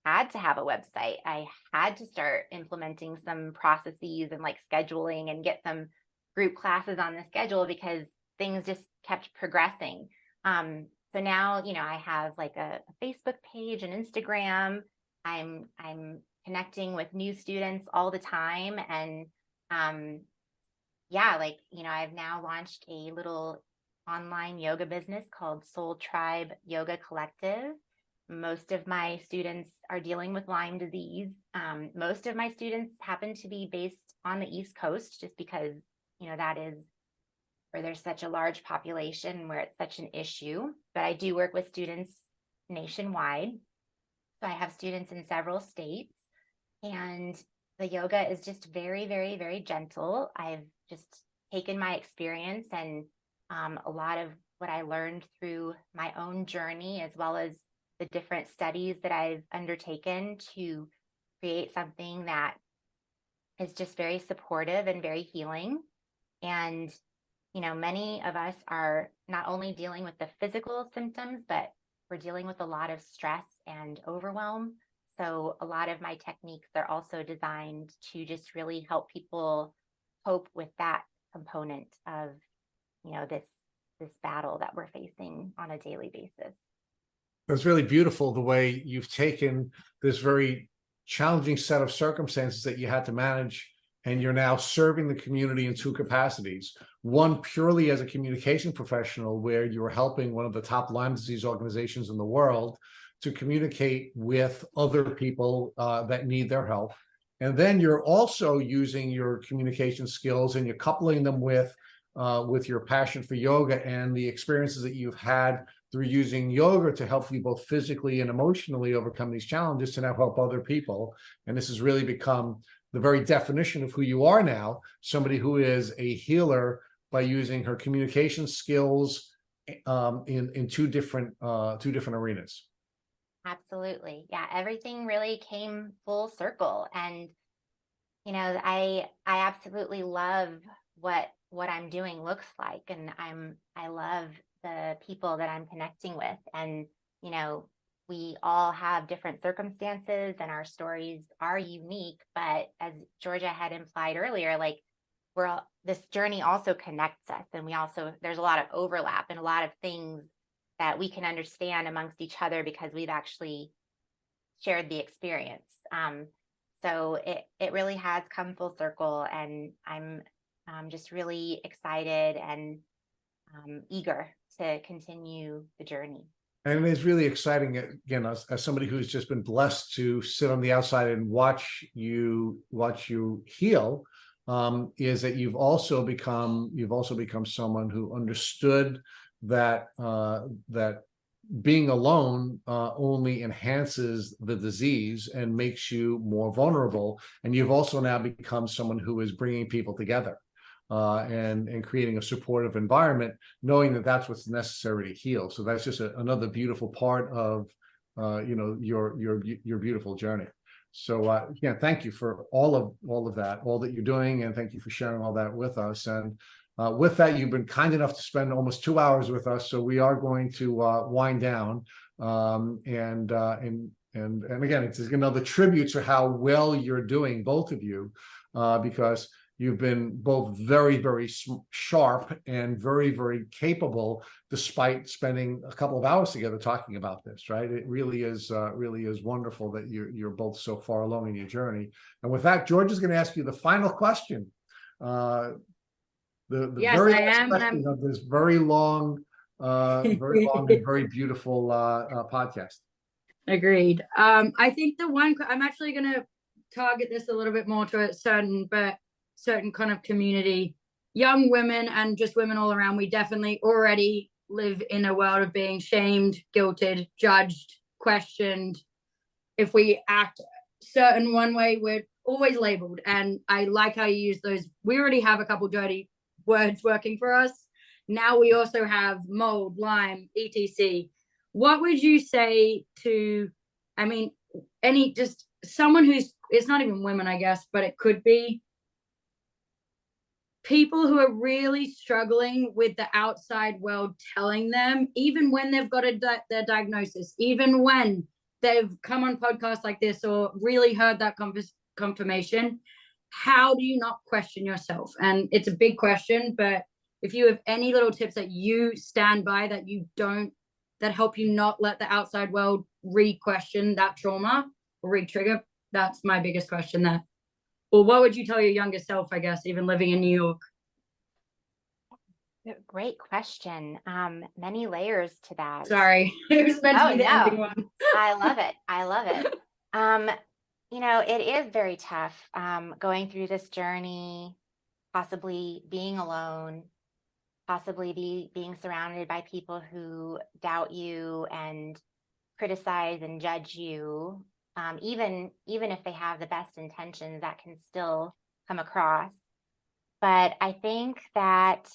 had to have a website. I had to start implementing some processes and like scheduling and get some group classes on the schedule because things just kept progressing. So now, you know, I have like a Facebook page and Instagram. I'm connecting with new students all the time. And yeah, like, you know, I've now launched a little online yoga business called Soul Tribe Yoga Collective. Most of my students are dealing with Lyme disease. Most of my students happen to be based on the East Coast just because, you know, that is where there's such a large population, where it's such an issue. But I do work with students nationwide. So I have students in several states, and the yoga is just very, very, very gentle. I've just taken my experience and a lot of what I learned through my own journey, as well as the different studies that I've undertaken to create something that is just very supportive and very healing. And, you know, many of us are not only dealing with the physical symptoms, but we're dealing with a lot of stress and overwhelm. So a lot of my techniques are also designed to just really help people cope with that component of, you know, this battle that we're facing on a daily basis. It's really beautiful the way you've taken this very challenging set of circumstances that you had to manage, and you're now serving the community in two capacities. One, purely as a communication professional, where you're helping one of the top Lyme disease organizations in the world to communicate with other people that need their help. And then you're also using your communication skills and you're coupling them with your passion for yoga and the experiences that you've had through using yoga to help you both physically and emotionally overcome these challenges to now help other people. And this has really become the very definition of who you are now, somebody who is a healer by using her communication skills in two different arenas. Absolutely. Yeah, everything really came full circle. And, You know, I absolutely love what I'm doing looks like, and I love the people that I'm connecting with. And you know, we all have different circumstances and our stories are unique, but as Georgia had implied earlier, like this journey also connects us, and we also, there's a lot of overlap and a lot of things that we can understand amongst each other because we've actually shared the experience. So it really has come full circle, and I'm just really excited and eager to continue the journey. And it is really exciting, again, as somebody who's just been blessed to sit on the outside and watch you heal, is that you've also become someone who understood that that being alone only enhances the disease and makes you more vulnerable. And you've also now become someone who is bringing people together and creating a supportive environment, knowing that that's what's necessary to heal. So that's just another beautiful part of your beautiful journey. So again, thank you for all of that, all that you're doing, and thank you for sharing all that with us. And with that, you've been kind enough to spend almost 2 hours with us, so we are going to wind down. And again, it's another tribute to how well you're doing, both of you, because you've been both very, very sharp and very, very capable, despite spending a couple of hours together talking about this. Right? It really is wonderful that you're both so far along in your journey. And with that, George is going to ask you the final question. The Yes, very I last am, question of this very long and very beautiful podcast. Agreed. I think the one I'm actually going to target this a little bit more to a certain kind of community, young women and just women all around. We definitely already live in a world of being shamed, guilted, judged, questioned. If we act certain one way, we're always labeled. And I like how you use those. We already have a couple dirty words working for us. Now we also have mold, Lyme, etc. What would you say to, I mean, just someone who's, it's not even women, I guess, but it could be people who are really struggling with the outside world telling them, even when they've got their diagnosis, even when they've come on podcasts like this or really heard that confirmation, how do you not question yourself? And it's a big question, but if you have any little tips that you stand by, that help you not let the outside world re-question that trauma or re-trigger, that's my biggest question there. Or what would you tell your younger self, I guess, even living in New York? Great question. Many layers to that. Sorry, it was meant to be the ending one. I love it. I love it. You know, it is very tough going through this journey, possibly being alone, possibly being surrounded by people who doubt you and criticize and judge you. Even if they have the best intentions, that can still come across. But I think that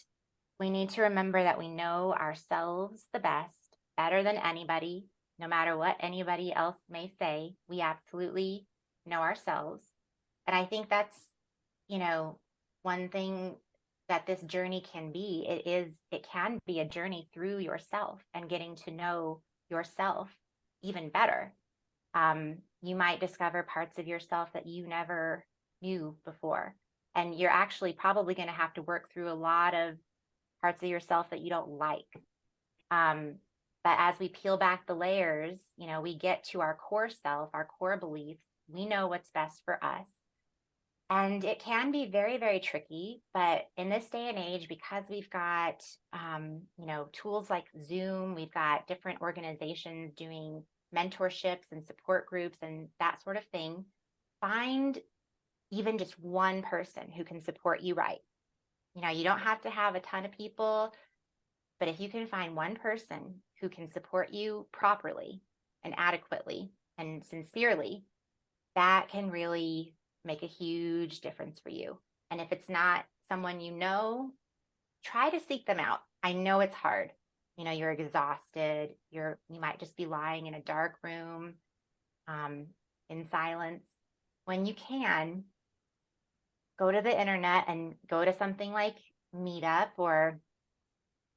we need to remember that we know ourselves the best, better than anybody, no matter what anybody else may say. We absolutely know ourselves. And I think that's, you know, one thing that this journey can be. It can be a journey through yourself and getting to know yourself even better. You might discover parts of yourself that you never knew before. And you're actually probably going to have to work through a lot of parts of yourself that you don't like. But as we peel back the layers, you know, we get to our core self, our core beliefs. We know what's best for us. And it can be very, very tricky. But in this day and age, because we've got, you know, tools like Zoom, we've got different organizations doing mentorships and support groups and that sort of thing. Find even just one person who can support you right. You know, you don't have to have a ton of people, but if you can find one person who can support you properly and adequately and sincerely, that can really make a huge difference for you. And if it's not someone you know, try to seek them out. I know it's hard. You know, you're exhausted. You might just be lying in a dark room in silence. When you can, go to the internet and go to something like Meetup, or,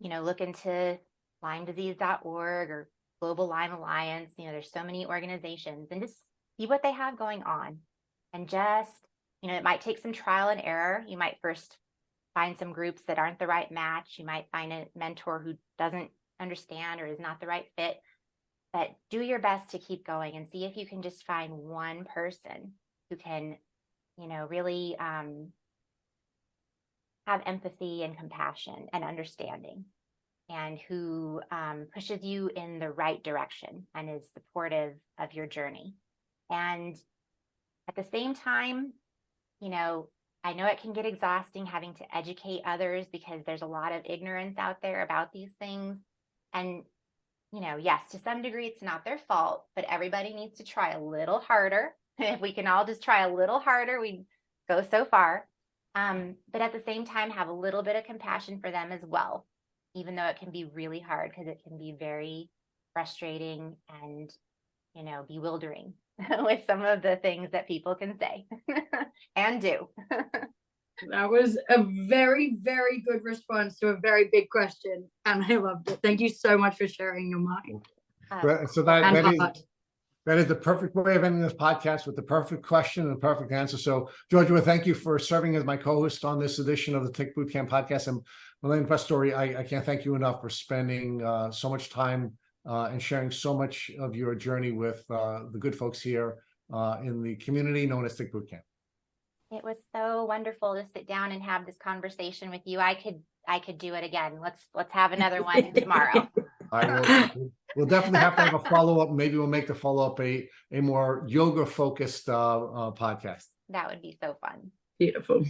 look into LymeDisease.org or Global Lyme Alliance. There's so many organizations, and just see what they have going on. And just, it might take some trial and error. You might first find some groups that aren't the right match. You might find a mentor who doesn't understand or is not the right fit, but do your best to keep going and see if you can just find one person who can, really have empathy and compassion and understanding, and who pushes you in the right direction and is supportive of your journey. And at the same time, I know it can get exhausting having to educate others, because there's a lot of ignorance out there about these things. And, yes, to some degree, it's not their fault, but everybody needs to try a little harder. If we can all just try a little harder, we go so far. But at the same time, have a little bit of compassion for them as well, even though it can be really hard, because it can be very frustrating and, bewildering with some of the things that people can say and do. That was a very, very good response to a very big question, and I loved it. Thank you so much for sharing your mind. So And heart. that is the perfect way of ending this podcast, with the perfect question and the perfect answer. So, Georgia, thank you for serving as my co-host on this edition of the Tick Bootcamp podcast. And Milena Pastore, I can't thank you enough for spending so much time and sharing so much of your journey with the good folks here in the community known as Tick Bootcamp. It was so wonderful to sit down and have this conversation with you. I could do it again. Let's have another one tomorrow. We'll definitely have to have a follow-up. Maybe we'll make the follow-up a more yoga focused podcast. That would be so fun. Beautiful.